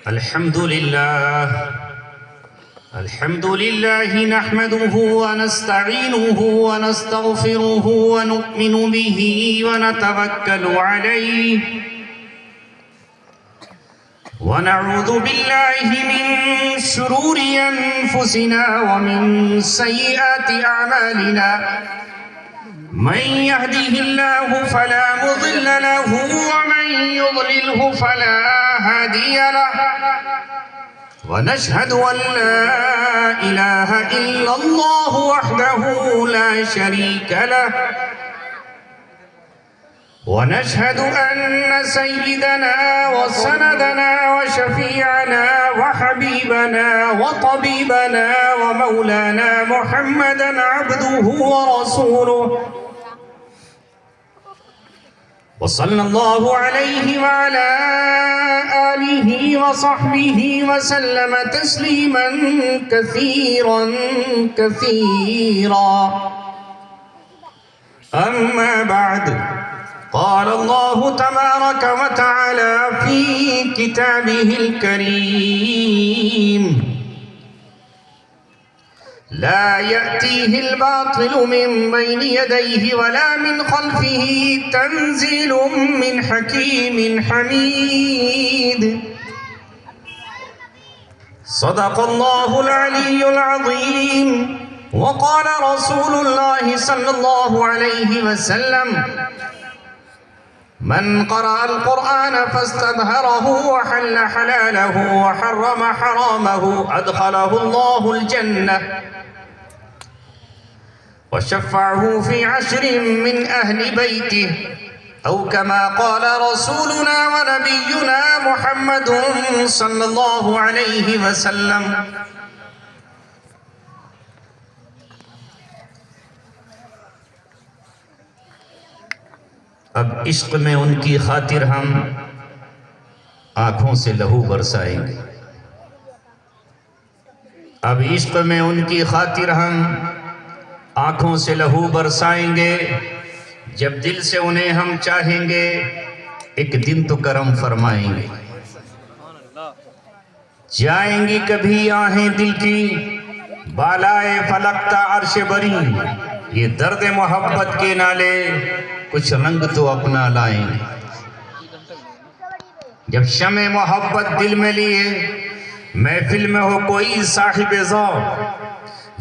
الحمد لله نحمده ونستعينه ونستغفره ونؤمن به ونتوكل عليه ونعوذ بالله من شرور أنفسنا ومن سيئات أعمالنا من يهده الله فلا مضل له ومن يضلله فلا هادي له ونشهد أن لا إله إلا الله وحده لا شريك له ونشهد أن سيدنا وسندنا وشفيعنا وحبيبنا وطبيبنا ومولانا محمدا عبده ورسوله وصلى الله عليه وعلى آله وصحبه وسلم تسليما كثيرا كثيرا. أما بعد، قال الله تبارك وتعالى في كتابه الكريم: لا يأتيه الباطل من بين يديه ولا من خلفه تنزيل من حكيم حميد. صدق الله العلي العظيم. وقال رسول الله صلى الله عليه وسلم: من قرأ القرآن فاستظهره وحل حلاله وحرم حرامه أدخله الله الجنة وشفعه في 10 من أهل بيته، أو كما قال رسولنا ونبينا محمد صلى الله عليه وسلم. اب عشق میں ان کی خاطر ہم آنکھوں سے لہو برسائیں گے. اب عشق میں ان کی خاطر ہم آنکھوں سے لہو برسائیں گے. جب دل سے انہیں ہم چاہیں گے ایک دن تو کرم فرمائیں گے. جائیں گی کبھی آہیں دل کی بالائے فلک تا عرش بری. یہ درد محبت کے نالے کچھ رنگ تو اپنا لائیں گے. جب شمع محبت دل میں لیے محفل میں ہو کوئی صاحب ذوق.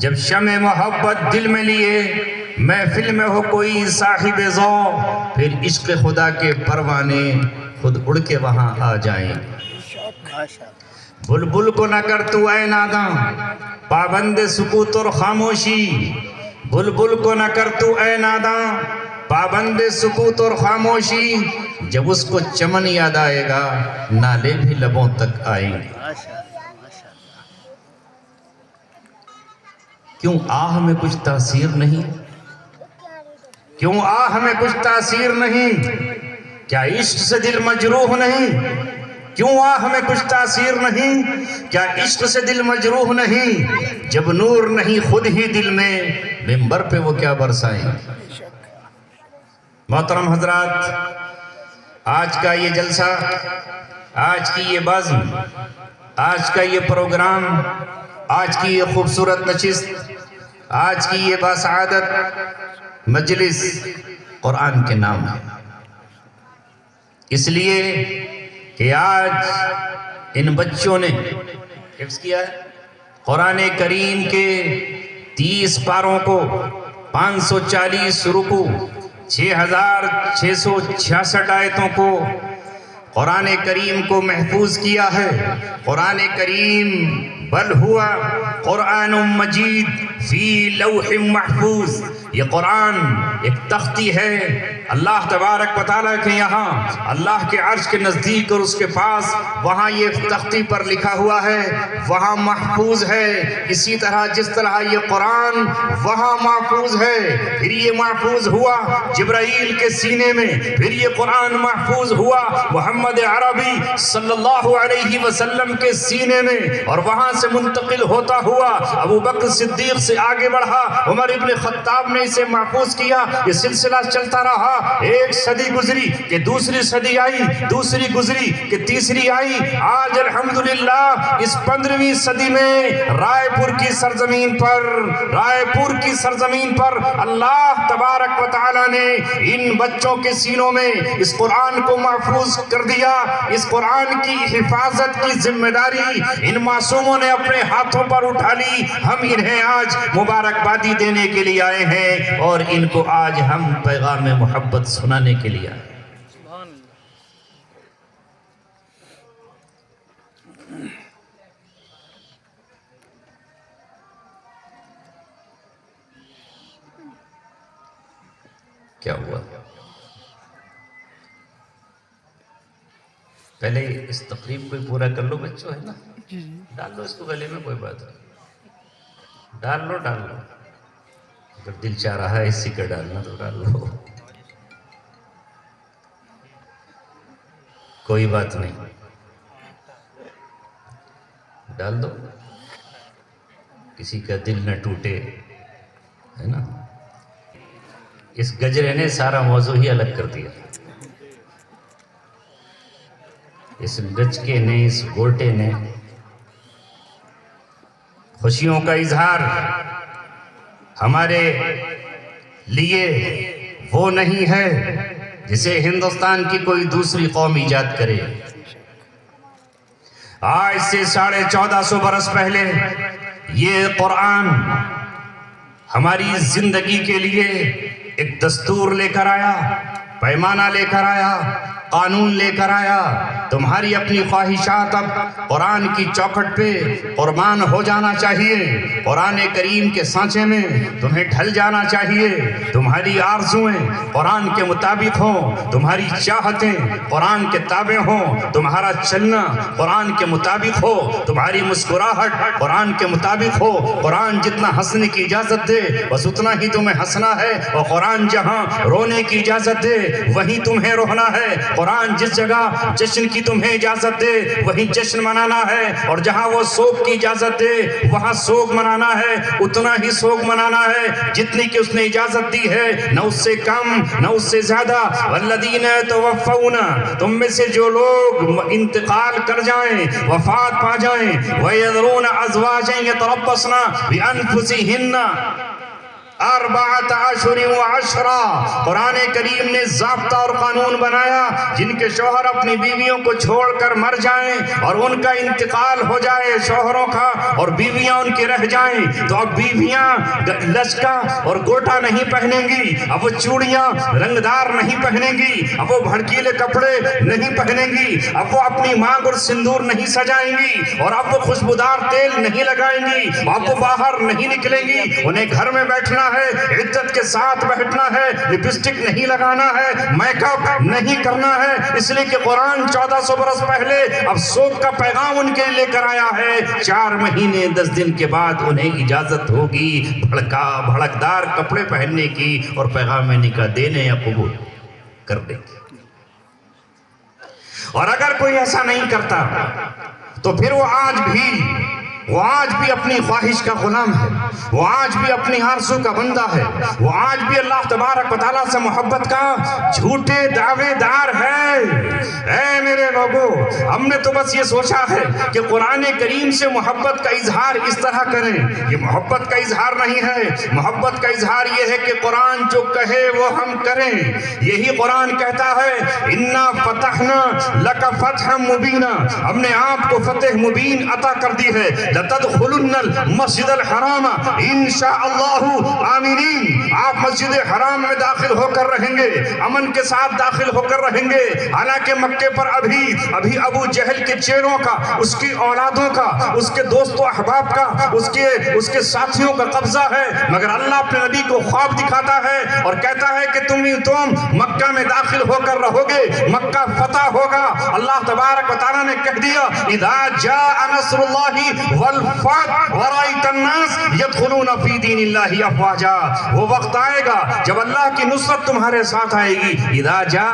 جب شمع محبت دل میں لیے محفل میں ہو کوئی صاحب ذوق، پھر عشق خدا کے پروانے خود اڑ کے وہاں آ جائیں گے. بلبل کو نہ کر تو اے ناداں پابند سکوت اور خاموشی. بلبل کو نہ کر تو اے ناداں پابند سکوت اور خاموشی. جب اس کو چمن یاد آئے گا نالے بھی لبوں تک آئیں گے. کیوں آہ میں کچھ تاثیر نہیں؟ کیوں آہ میں کچھ تاثیر نہیں؟ کیا عشق سے دل مجروح نہیں؟ کیوں آہ میں کچھ تاثیر نہیں؟ کیا عشق سے دل مجروح نہیں؟ جب نور نہیں خود ہی دل میں منبر پہ وہ کیا برسائیں گے. محترم حضرات، آج کا یہ جلسہ، آج کی یہ بزم، آج کا یہ پروگرام، آج کی یہ خوبصورت نشست، آج کی یہ باسعادت مجلس قرآن کے نام ہے. اس لیے کہ آج ان بچوں نے حفظ کیا ہے قرآن کریم کے 30 پاروں کو، 540 رکوع، 6666 آیتوں کو، قرآن کریم کو محفوظ کیا ہے. قرآن کریم بل ہوا قرآن مجید فی لوح محفوظ. یہ قرآن ایک تختی ہے اللہ تبارک و تعالیٰ کے یہاں، اللہ کے عرش کے نزدیک اور اس کے پاس، وہاں یہ تختی پر لکھا ہوا ہے، وہاں محفوظ ہے. اسی طرح جس طرح یہ قرآن وہاں محفوظ ہے، پھر یہ محفوظ ہوا جبرائیل کے سینے میں، پھر یہ قرآن محفوظ ہوا محمد عربی صلی اللہ علیہ وسلم کے سینے میں، اور وہاں سے منتقل ہوتا ہوا ابو بکر صدیق سے آگے بڑھا، عمر ابن خطاب نے اسے محفوظ کیا، یہ سلسلہ چلتا رہا. ایک صدی گزری کہ دوسری صدی آئی, دوسری گزری کہ تیسری آئی. آج الحمدللہ اس 15ویں صدی میں رائے پور کی سرزمین پر اللہ تبارک و تعالی نے ان بچوں کے سینوں میں اس قرآن کو محفوظ کر دیا. اس قرآن کی حفاظت کی ذمہ داری ان معصوموں نے اپنے ہاتھوں پر اٹھا لی. ہم انہیں آج مبارکبادی دینے کے لیے آئے ہیں اور ان کو آج ہم پیغام محبت سنانے کے لیے آئے. کیا ہوا؟ پہلے اس تقریب کو پورا کر لو بچوں, ہے نا, ڈال لو اس کو گلے میں, کوئی بات نہیں, ڈال لو. اگر دل چاہ رہا ہے اسی کا ڈالنا تو ڈال لو, کوئی بات نہیں, ڈال دو, کسی کا دل نہ ٹوٹے, ہے نا. اس گجرے نے سارا موضوع ہی الگ کر دیا. اس گچکے نے, اس گوٹے نے خوشیوں کا اظہار ہمارے لیے وہ نہیں ہے جسے ہندوستان کی کوئی دوسری قوم ایجاد کرے. آج سے 1450 برس پہلے یہ قرآن ہماری زندگی کے لیے ایک دستور لے کر آیا, پیمانہ لے کر آیا, قانون لے کر آیا. تمہاری اپنی خواہشات اب قرآن کی چوکھٹ پہ قربان ہو جانا چاہیے. قرآن کریم کے سانچے میں تمہیں ڈھل جانا چاہیے. تمہاری آرزویں قرآن کے مطابق ہوں, تمہاری چاہتیں قرآن کے تابع ہوں, تمہارا چلنا قرآن کے مطابق ہو, تمہاری مسکراہٹ قرآن کے مطابق ہو. قرآن جتنا ہنسنے کی اجازت دے بس اتنا ہی تمہیں ہنسنا ہے, اور قرآن جہاں رونے کی اجازت دے وہیں تمہیں رونا ہے. قرآن جس جگہ جشن کی تمہیں اجازت دے وہیں جشن منانا ہے, اور جہاں وہ سوگ کی اجازت دے وہاں سوگ منانا ہے. اتنا ہی سوگ منانا ہے جتنی کہ اس نے اجازت دی ہے, نہ اس سے کم نہ اس سے زیادہ. والذین توفون, تم میں سے جو لوگ انتقال کر جائیں, وفات پا جائیں, وَيَذَرُونَ أَزْوَاجًا يَتَرَبَّصْنَ بِأَنفُسِهِنَّ 4 اشہر و 10. قرآن کریم نے ضابطہ اور قانون بنایا جن کے شوہر اپنی بیویوں کو چھوڑ کر مر جائیں اور ان کا انتقال ہو جائے شوہروں کا, اور بیویاں ان کے رہ جائیں, تو اب بیویاں لچکا اور گوٹا نہیں پہنیں گی, اب وہ چوڑیاں رنگدار نہیں پہنیں گی, اب وہ بھڑکیلے کپڑے نہیں پہنیں گی, اب وہ اپنی مانگ اور سندور نہیں سجائیں گی, اور اب وہ خوشبودار تیل نہیں لگائیں گی, اب وہ باہر نہیں نکلیں گی. انہیں گھر میں بیٹھنا ہے, عزت کے ساتھ بیٹھنا ہے, لپسٹک نہیں لگانا ہے, میک اپ نہیں کرنا ہے, اس لیے کہ قرآن 1400 برس پہلے اب سوگ کا پیغام ان کے لے کر آیا ہے. 4 مہینے 10 دن کے بعد انہیں اجازت ہوگی بھڑکدار کپڑے پہننے کی اور پیغام نکاح دینے یا قبول کرنے کی. اور اگر کوئی ایسا نہیں کرتا تو پھر وہ آج بھی اپنی خواہش کا غلام ہے, وہ آج بھی اپنی آرزو کا بندہ ہے, وہ آج بھی اللہ تبارک و تعالیٰ سے محبت کا جھوٹے دعوے دار ہے. اے میرے لوگوں, ہم نے تو بس یہ سوچا ہے کہ قرآن کریم سے محبت کا اظہار اس طرح کریں. یہ محبت کا اظہار نہیں ہے. محبت کا اظہار یہ ہے کہ قرآن جو کہے وہ ہم کریں. یہی قرآن کہتا ہے اِنَّا فَتَحْنَا لَكَ فَتْحًا مُبِينًا, ہم نے آپ کو فتح مبین عطا کر دی ہے. لَتَدْخُلُنَّ الْمَسْجِدَ الْحَرَامَ انشاءاللہ آمینین, آپ مسجد حرام میں داخل ہو کر رہیں گے, امن کے ساتھ داخل ہو کر رہیں گے. حالانکہ مکے پر ابھی ابو جہل کے چیروں کا, اس کی اولادوں کا, اس کے دوست و احباب کا, اس کے ساتھیوں کا قبضہ ہے, مگر اللہ اپنے نبی کو خواب دکھاتا ہے اور کہتا ہے کہ تم مکہ میں داخل ہو کر رہو گے, مکہ فتح ہوگا. اللہ تبارک و تعالیٰ نے کہہ دیا اذا جاء نصر اللہ والفتح ورأیت الناس يدخلون فی دین اللہ افواجا, وہ وقت آئے گا جب اللہ کی نصرت تمہارے ساتھ آئے گی. اذا جاء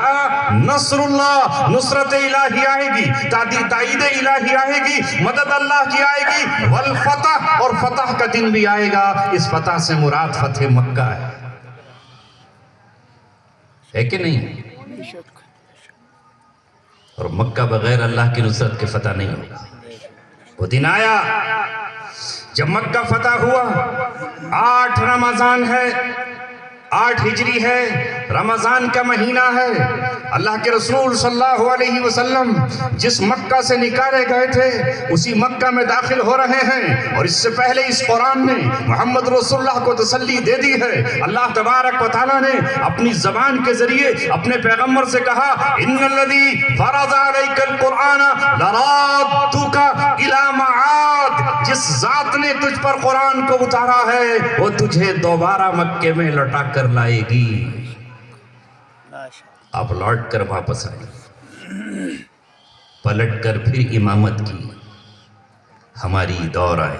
نصر اللہ, نصرت الہی آئے گی, تائید الہی آئے گی, مدد اللہ کی آئے گی. والفتح, اور فتح کا دن بھی آئے گا. اس فتح سے مراد فتح مکہ ہے. ہے کہ نہیں؟ اور مکہ بغیر اللہ کی نصرت کے فتح نہیں ہوگا. وہ دن آیا جب مکہ فتح ہوا. 8 رمضان ہے، 8 ہجری ہے، رمضان کا مہینہ ہے. اللہ کے رسول صلی اللہ علیہ وسلم جس مکہ سے نکالے گئے تھے اسی مکہ میں داخل ہو رہے ہیں. اور اس سے پہلے اس قرآن نے محمد رسول اللہ کو تسلی دے دی ہے. اللہ تبارک و تعالیٰ نے اپنی زبان کے ذریعے اپنے پیغمبر سے کہا ان الذی فرض علیک القرآن لرادک الی معاد. جس ذات نے تجھ پر قرآن کو اتارا ہے وہ تجھے دوبارہ مکے میں لوٹا کر لائے گی. آپ لوٹ کر واپس آئے، پلٹ کر پھر امامت کی. ہماری دور آئے،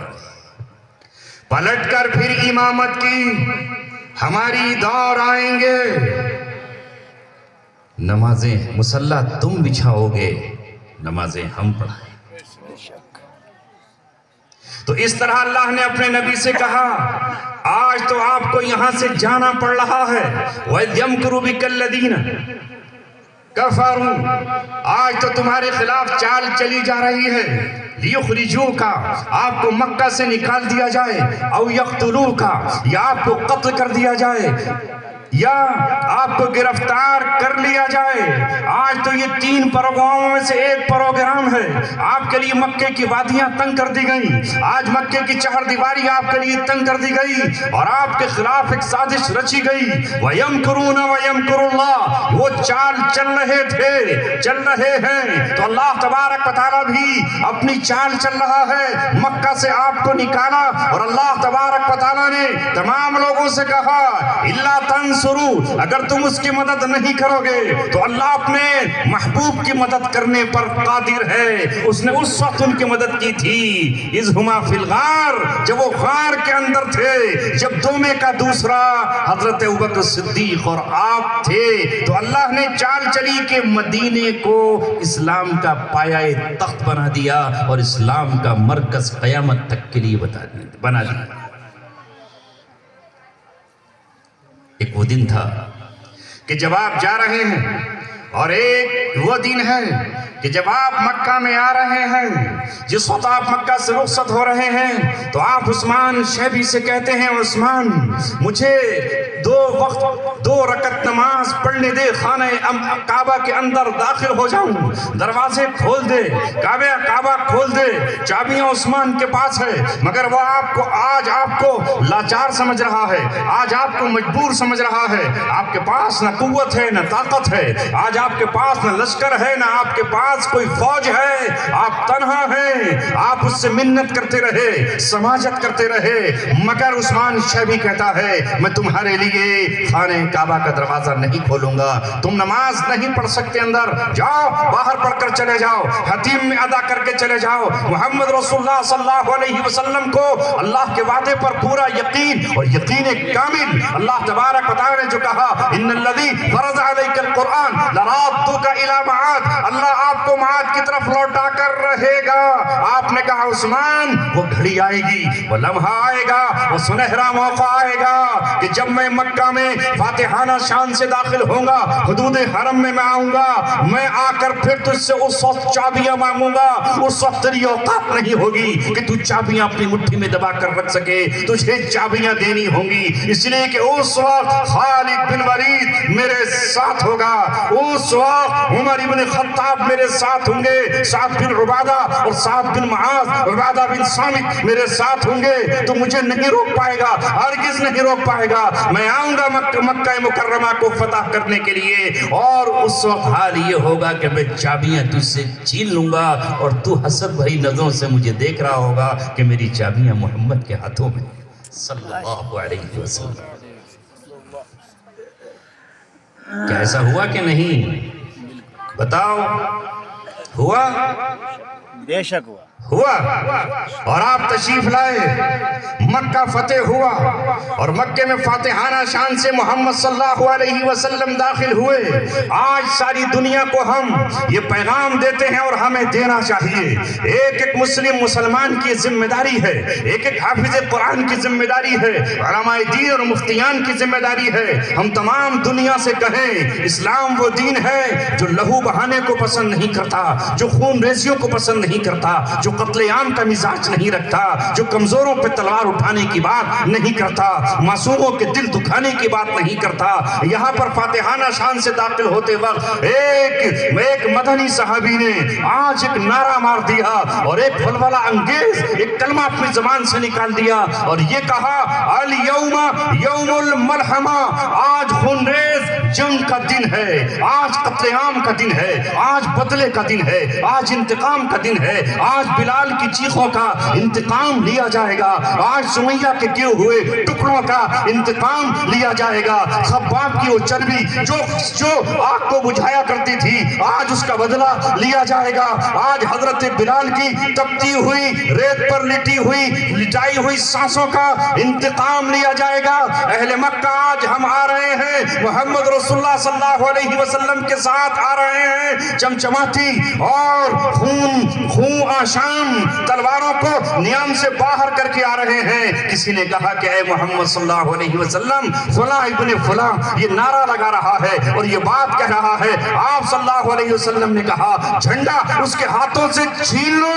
پلٹ کر پھر امامت کی. ہماری دور آئیں گے. نمازیں مصلی تم بچھاؤ گے، نمازیں ہم پڑھائیں. تو اس طرح اللہ نے اپنے نبی سے کہا آج تو آپ کو یہاں سے جانا پڑ رہا ہے. وَإِذْ يَمْكُرُ بِكَ الَّذِينَ كَفَرُوا. آج تو تمہارے خلاف چال چلی جا رہی ہے. لِيُخْرِجُوكَ، آپ کو مکہ سے نکال دیا جائے. اَوْ يَقْتُلُوكَ، یا آپ کو قتل کر دیا جائے، یا آپ کو گرفتار کر لیا جائے. آج تو یہ 3 پروگراموں میں سے ایک پروگرام ہے. آپ کے لیے مکے کی وادیاں تنگ کر دی گئیں. آج مکے کی چہر دیواری آپ کے لیے تنگ کر دی گئی اور آپ کے خلاف ایک سازش رچی گئی. وَيَمْكُرُونَ وَيَمْكُرُ اللَّهُ. وہ چال چل رہے تھے، چل رہے ہیں. تو اللہ تبارک و تعالیٰ بھی اپنی چال چل رہا ہے. مکہ سے آپ کو نکالا اور اللہ تبارک و تعالیٰ نے تمام لوگوں سے کہا اِلَّا تَنْصُرُوا، اگر تم اس کی مدد نہیں کرو گے تو اللہ اپنے محبوب کی مدد کرنے پر قادر ہے. اس نے اس وقت ان کی مدد کی تھی اِذْ هُمَا فِي الْغَارِ، جب وہ غار کے اندر تھے، جب دو میں کا دوسرا حضرت ابوبکر صدیق اور آپ تھے. تو اللہ نے چال چلی کہ مدینے کو اسلام کا پایہ تخت بنا دیا اور اسلام کا مرکز قیامت تک کے لیے بنا دیا. ایک وہ دن تھا کہ جب آپ جا رہے ہیں، اور ایک وہ دن ہے کہ جب آپ مکہ میں آ رہے ہیں. جس وقت آپ مکہ سے رخصت ہو رہے ہیں تو آپ عثمان شیبی سے کہتے ہیں عثمان مجھے 2 رکعت نماز پڑھنے دے، خانہ کعبہ کے اندر داخل ہو جاؤں. دروازے کھول دے، کعبہ کھول دے. چابیاں عثمان کے پاس ہے مگر وہ آج آپ کو لاچار سمجھ رہا ہے، آج آپ کو مجبور سمجھ رہا ہے. آپ کے پاس نہ قوت ہے نہ طاقت ہے، آج آپ کے پاس نہ لشکر ہے نہ آپ کے پاس کوئی فوج ہے. آپ تنہا ہیں. آپ اس سے منت کرتے رہے، سماجت کرتے رہے. مگر عثمان شیبی کہتا ہے میں تمہارے لیے خانہ کعبہ کا دروازہ نہیں کھولوں گا. تم نماز نہیں پڑھ سکتے اندر، جاؤ باہر پڑھ کر چلے جاؤ، حتیم میں ادا کر کے چلے جاؤ. محمد رسول اللہ صلی اللہ علیہ وسلم کو اللہ کے وعدے پر پورا یقین اور یقین کامل. اللہ تبارک و تعالی نے جو کہا ان الذی فرض علیک القرآن لرادک الی معاد، اللہ آپ کو معاد کی طرف لوٹا کر رہے گا. آپ نے کہا عثمان وہ گھڑی آئے گی، وہ لمحہ آئے گا، وہ سنہرا موقع آئے گا کہ جب میں مکہ میں فاتحانہ شان سے داخل ہوں گا، حدود حرم میں آؤں گا، میں آ کر پھر تجھ سے اس وقت چابیاں مانگوں گا. اس وقت تیری اوقات نہیں ہوگی کہ تو چابیاں اپنی مٹھی میں دبا کر رکھ سکے، تجھے چابیاں دینی ہوں گی. اس لیے کہ اس وقت خالد بن ولید میرے ساتھ ہوگا، اس وقت عمر ابن خطاب میرے ساتھ ہوں گے، سعد بن عبادہ اور سعد بن معاذ، عبادہ بن صامت میرے ساتھ ہوں گے. تو مجھے نہیں روک پائے گا، ہرگز نہیں روک پائے گا. میں آؤں گا مکہ مکرمہ کو فتح کرنے کے لیے، اور اس وقت حال یہ ہوگا کہ میں چابیاں تجھ سے چھین لوں گا اور تو حسد بھری نظروں سے مجھے دیکھ رہا ہوگا کہ میری چابیاں محمد کے ہاتھوں میں صلی اللہ علیہ وسلم. کیا ایسا ہوا کہ نہیں؟ بتاؤ ہوا؟ بے شک ہوا اور آپ تشریف لائے، مکہ فتح ہوا اور مکے میں فاتحانہ شان سے محمد صلی اللہ علیہ وسلم داخل ہوئے۔ آج ساری دنیا کو ہم یہ پیغام دیتے ہیں اور ہمیں دینا چاہیے۔ ایک ایک مسلمان کی ذمہ داری ہے، ایک ایک حافظ قرآن کی ذمہ داری ہے، علماء دین اور مفتیان کی ذمہ داری ہے۔ ہم تمام دنیا سے کہیں اسلام وہ دین ہے جو لہو بہانے کو پسند نہیں کرتا، جو خون ریزیوں کو پسند نہیں کرتا، جو قتل عام کا مزاج نہیں رکھتا، جو کمزوروں پہ تلوار اٹھانے کی بات نہیں کرتا، معصوموں کے دل دکھانے کی بات نہیں کرتا۔ یہاں پر فاتحانہ شان سے داخل ہوتے وقت ایک مدنی صحابی نے آج ایک نعرہ مار دیا اور ایک ولولہ انگیز ایک کلمہ اپنی زبان سے نکال دیا اور یہ کہا الیوم یوم الملحمہ، آج خونریز جنگ کا دن ہے، آج قتل عام کا دن ہے، آج بدلے کا دن ہے، آج انتقام کا دن ہے، آج بلال کی چیخوں کا انتقام لیا جائے گا، آج سمیہ کے کیے ہوئے ٹکڑوں کا انتقام لیا جائے گا۔ خباب کی وہ چربی جو آگ کو بجھایا کرتی تھی، آج اس کا بدلہ لیا جائے گا۔ آج حضرت بلال کی تپتی ہوئی ریت پر لٹائی ہوئی سانسوں کا انتقام لیا جائے گا۔ اہل مکہ آج ہم آ رہے ہیں، محمد رسول اللہ صلی اللہ علیہ وسلم کے ساتھ آ رہے ہیں، چمچماتی اور خون آشام تلواروں کو نیام سے باہر کر کے آ رہے ہیں۔ کسی نے کہا کہ اے محمد صلی اللہ علیہ وسلم، فلاں ابن فلاں یہ نعرہ لگا رہا ہے اور یہ بات کہہ رہا ہے۔ آپ صلی اللہ علیہ وسلم نے کہا جھنڈا اس کے ہاتھوں سے چھین لو،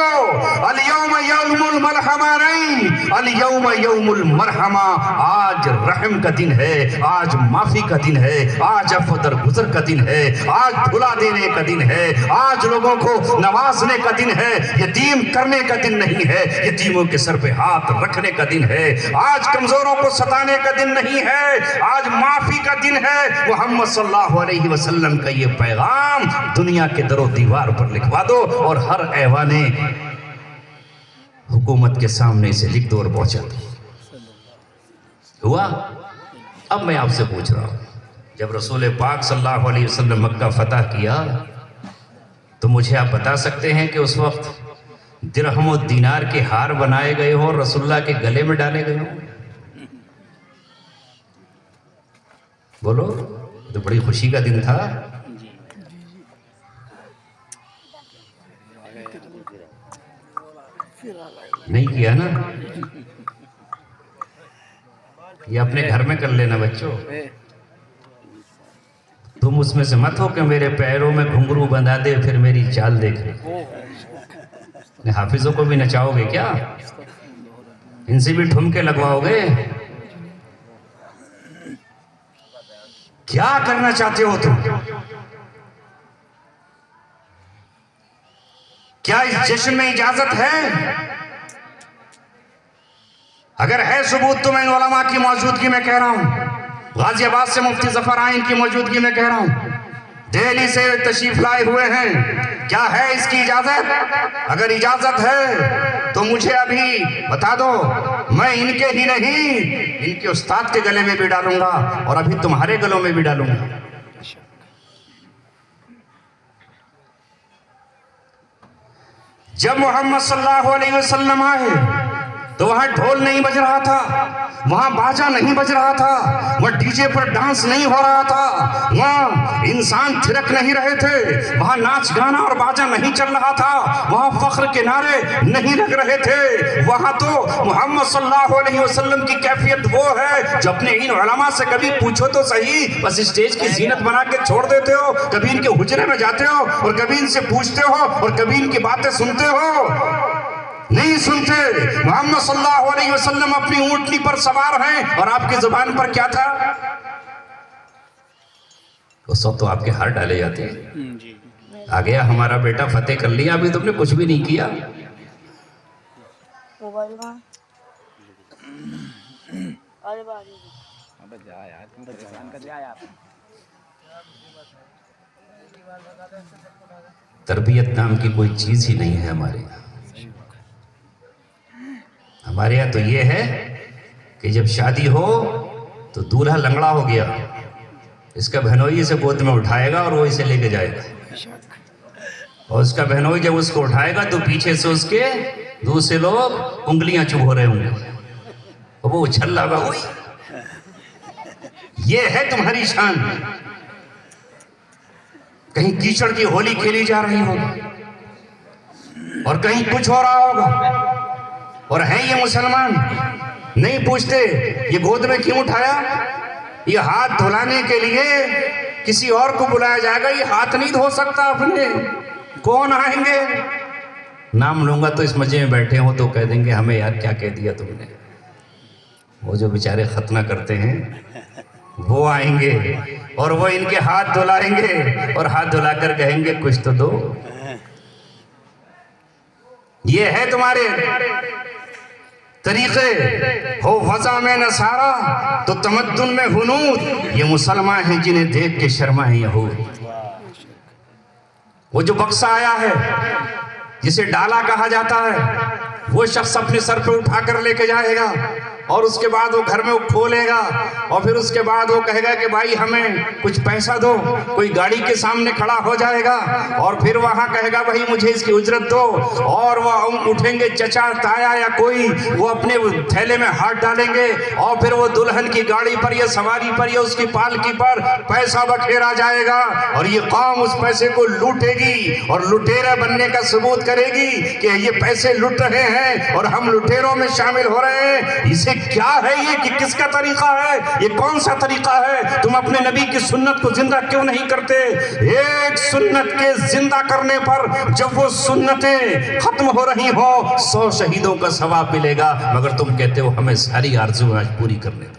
الیوم یوم الملحمہ نہیں، الیوم یوم المرحمہ، آج رحم کا دن ہے، آج معافی کا دن ہے، آج عفو درگزر کا دن ہے، آج بھلا دینے کا دن ہے، آج لوگوں کو نوازنے کا دن ہے، یتیم کرنے کا دن نہیں ہے، یتیموں کے سر پہ ہاتھ رکھنے کا دن ہے، آج کمزوروں کو ستانے کا دن نہیں ہے، آج معافی کا دن ہے۔ محمد صلی اللہ علیہ وسلم کا یہ پیغام دنیا کے در و دیوار پر لکھوا دو اور ہر ایوان حکومت کے سامنے اسے لکھ دو اور پہنچا دو۔ ہوا؟ اب میں آپ سے پوچھ رہا ہوں، جب رسول پاک صلی اللہ علیہ وسلم مکہ فتح کیا تو مجھے آپ بتا سکتے ہیں کہ اس وقت درہم و دینار کے ہار بنائے گئے ہوں اور رسول اللہ کے گلے میں ڈالے گئے ہوں؟ بولو، تو بڑی خوشی کا دن تھا۔ نہیں کیا نا؟ یہ اپنے گھر میں کر لینا بچوں، تم اس میں سے مت ہو کہ میرے پیروں میں گھنگرو بندھا دے پھر میری چال دیکھ لے۔ حافظوں کو بھی نچاؤ گے کیا؟ ان سے بھی ٹھمکے لگواؤ گے؟ کیا کرنا چاہتے ہو تم؟ کیا اس جشن میں اجازت ہے؟ اگر ہے ثبوت تو میں ان علماء کی موجودگی میں کہہ رہا ہوں، غازی آباد سے مفتی ظفر آئین کی موجودگی میں کہہ رہا ہوں، دہلی سے تشریف لائے ہوئے ہیں، کیا ہے اس کی اجازت؟ اگر اجازت ہے تو مجھے ابھی بتا دو، میں ان کے ہی نہیں ان کے استاد کے گلے میں بھی ڈالوں گا اور ابھی تمہارے گلوں میں بھی ڈالوں گا۔ جب محمد صلی اللہ علیہ وسلم آئے تو وہاں ڈھول نہیں بج رہا تھا، وہاں باجا نہیں بج رہا تھا، وہاں ڈی جے پر ڈانس نہیں ہو رہا تھا، وہاں انسان تھرک نہیں رہے تھے، وہاں ناچ گانا اور باجا نہیں چل رہا تھا، وہاں فخر کے نعرے نہیں لگ رہے تھے۔ وہاں تو محمد صلی اللہ علیہ وسلم کی کیفیت وہ ہے جو اپنے ان علماء سے کبھی پوچھو تو صحیح، بس اسٹیج کی زینت بنا کے چھوڑ دیتے ہو، کبھی ان کے حجرے میں جاتے ہو اور کبھی ان سے پوچھتے ہو اور کبھی ان کی باتیں سنتے ہو؟ نہیں سنتے۔ محمد صلی اللہ علیہ وسلم اپنی اونٹنی پر سوار ہیں اور آپ کی زبان پر کیا تھا؟ اس وقت تو آپ کے ہار ڈالے جاتے ہیں، آ گیا ہمارا بیٹا فتح کر لیا، ابھی تم نے کچھ بھی نہیں کیا۔ تربیت نام کی کوئی چیز ہی نہیں ہے ہمارے یہاں۔ ہمارے یہاں تو یہ ہے کہ جب شادی ہو تو دولہا لنگڑا ہو گیا، اس کا بہنوئی اسے گود میں اٹھائے گا اور وہ اسے لے کے جائے گا۔ اور اس کا بہنوئی جب اس کو اٹھائے گا تو پیچھے سے اس کے دوسرے لوگ انگلیاں چبھو رہے ہوں گے، اور وہ اچھل رہا ہوئی. یہ ہے تمہاری شان. کہیں کیچڑ کی ہولی کھیلی جا رہی ہوگی اور کہیں کچھ ہو رہا ہوگا، اور ہیں یہ مسلمان نہیں پوچھتے یہ گود میں کیوں اٹھایا. یہ ہاتھ دھلانے کے لیے کسی اور کو بلایا جائے گا، یہ ہاتھ نہیں دھو سکتا اپنے. کون آئیں گے؟ نام لوں گا تو اس مجے میں بیٹھے ہوں تو کہہ دیں گے ہمیں یار کیا کہہ دیا تم نے. وہ جو بیچارے ختنہ کرتے ہیں وہ آئیں گے اور وہ ان کے ہاتھ دھلائیں گے اور ہاتھ دھلا کر کہیں گے کچھ تو دو. یہ ہے تمہارے طریقے. ہو وضع میں نصارہ تو تمدن میں ہنود. یہ مسلمان ہیں جنہیں دیکھ کے شرمائیں یہود. وہ جو بکسہ آیا ہے جسے ڈالا کہا جاتا ہے، وہ شخص اپنے سر پہ اٹھا کر لے کے جائے گا اور اس کے بعد وہ گھر میں وہ کھولے گا اور پھر اس کے بعد وہ کہے گا کہ بھائی ہمیں کچھ پیسہ دو. کوئی گاڑی کے سامنے کھڑا ہو جائے گا اور پھر وہاں کہے گا بھائی مجھے اس کی اجرت دو، اور وہ اٹھیں گے چچا تایا یا کوئی، وہ اپنے تھیلے میں ہاتھ ڈالیں گے اور پھر وہ دلہن کی گاڑی پر یا سواری پر یا اس کی پالکی پر پیسہ بکھیرا جائے گا اور یہ قوم اس پیسے کو لوٹے گی اور لٹیرا بننے کا ثبوت کرے گی کہ یہ پیسے لٹ رہے ہیں اور ہم لٹیروں میں شامل ہو رہے ہیں. اسے کیا ہے یہ کہ کس کا طریقہ ہے؟ یہ کون سا طریقہ ہے؟ تم اپنے نبی کی سنت کو زندہ کیوں نہیں کرتے؟ ایک سنت کے زندہ کرنے پر جب وہ سنتیں ختم ہو رہی ہو 100 شہیدوں کا ثواب ملے گا، مگر تم کہتے ہو ہمیں ساری آرزو آج پوری کرنے دو.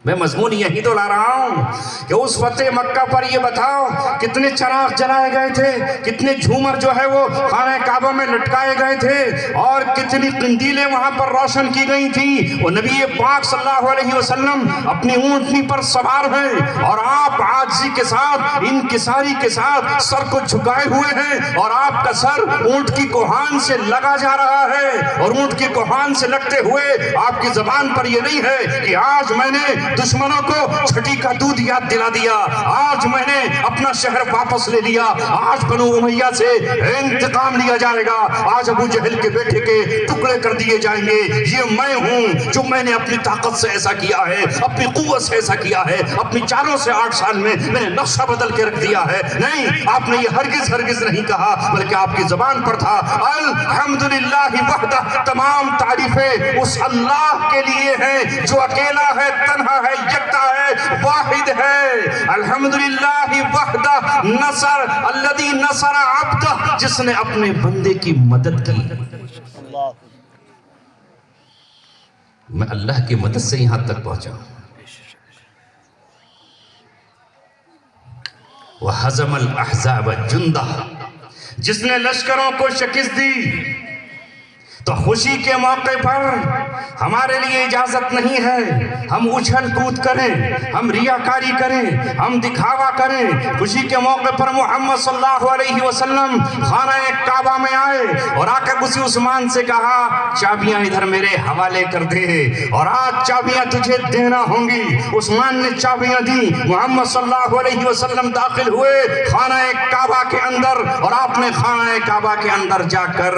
میں مضمون یہی تو لا رہا ہوں کہ اس فتح مکہ پر یہ بتاؤ کتنے چراغ جلائے گئے تھے، کتنے جھومر جو ہے وہ خانہ کعبہ میں لٹکائے گئے تھے اور کتنی قندیلیں وہاں پر روشن کی گئی تھیں. اور نبی پاک صلی اللہ علیہ وسلم اپنی اونٹنی پر سوار ہیں اور آپ عاجزی کے ساتھ انکساری کے ساتھ سر کو جھکائے ہوئے ہیں اور آپ کا سر اونٹ کی کوہان سے لگا جا رہا ہے اور اونٹ کی کوہان سے لگتے ہوئے آپ کی زبان پر یہ نہیں ہے کہ آج میں نے دشمنوں کو چھٹی کا دودھ یاد دلا دیا، آج میں نے اپنا شہر واپس لے لیا، آج بنو امیہ سے انتقام لیا جائے گا، آج ابو جہل کے بیٹے کے ٹکڑے کر دیے جائیں گے. یہ میں ہوں جو میں نے اپنی طاقت سے ایسا کیا ہے، اپنی قوت سے ایسا کیا ہے، اپنی چالوں سے 8 سال میں نے نقشہ بدل کے رکھ دیا ہے. نہیں، آپ نے یہ ہرگز نہیں کہا، بلکہ آپ کی زبان پر تھا الحمدللہ وحدہ. تمام تعریفیں اس اللہ کے لیے ہیں جو اکیلا ہے، تنہا ہے، یکتا ہے، واحد ہے. الحمدللہ وحدہ نصر الذی نصر عبدہ، جس نے اپنے بندے کی مدد کی. میں اللہ کی مدد سے یہاں تک پہنچا ہوں. وَحَزَمَ الْأَحْزَابَ جُنْدَهُ، جس نے لشکروں کو شکست دی. تو خوشی کے موقع پر ہمارے لیے اجازت نہیں ہے ہم اچھل کود کریں، ہم ریاکاری کریں، ہم دکھاوا کریں. خوشی کے موقع پر محمد صلی اللہ علیہ وسلم خانہ کعبہ میں آئے اور آ کر اسی عثمان سے کہا چابیاں ادھر میرے حوالے کر دے اور آج چابیاں تجھے دینا ہوں گی. عثمان نے چابیاں دی. محمد صلی اللہ علیہ وسلم داخل ہوئے خانہ کعبہ کے اندر اور آپ نے خانہ کعبہ کے اندر جا کر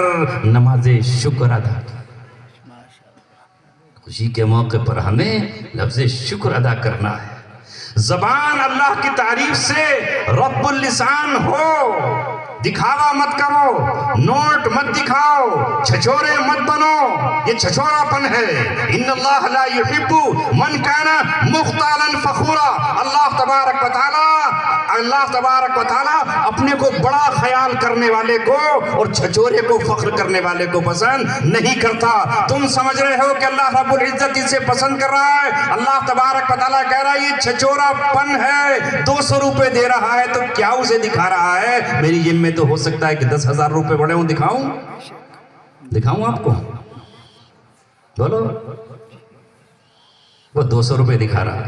نماز شکر ادا کی. خوشی کے موقع پر ہمیں لفظ شکر ادا کرنا ہے. زبان اللہ کی تعریف سے رب اللسان ہو. دکھاوا مت کرو، نوٹ مت دکھاؤ، چھچورے مت بنو. یہ چھچورا پن ہے. ان اللہ لا يحب من کان مختالا فخورا. اللہ تبارک و تعالی اپنے کو بڑا خیال کرنے والے کو اور چھچورے کو فخر کرنے والے کو پسند نہیں کرتا. تم سمجھ رہے ہو کہ اللہ رب العزت اسے پسند کر رہا ہے؟ اللہ تبارک و تعالی کہہ رہا ہے یہ چھچورا پن ہے. 200 روپے دے رہا ہے تو کیا اسے دکھا رہا ہے؟ میری جیب میں تو ہو سکتا ہے کہ 10,000 روپے بڑے ہوں. دکھاؤں آپ کو؟ بولو. وہ 200 روپے دکھا رہا ہے،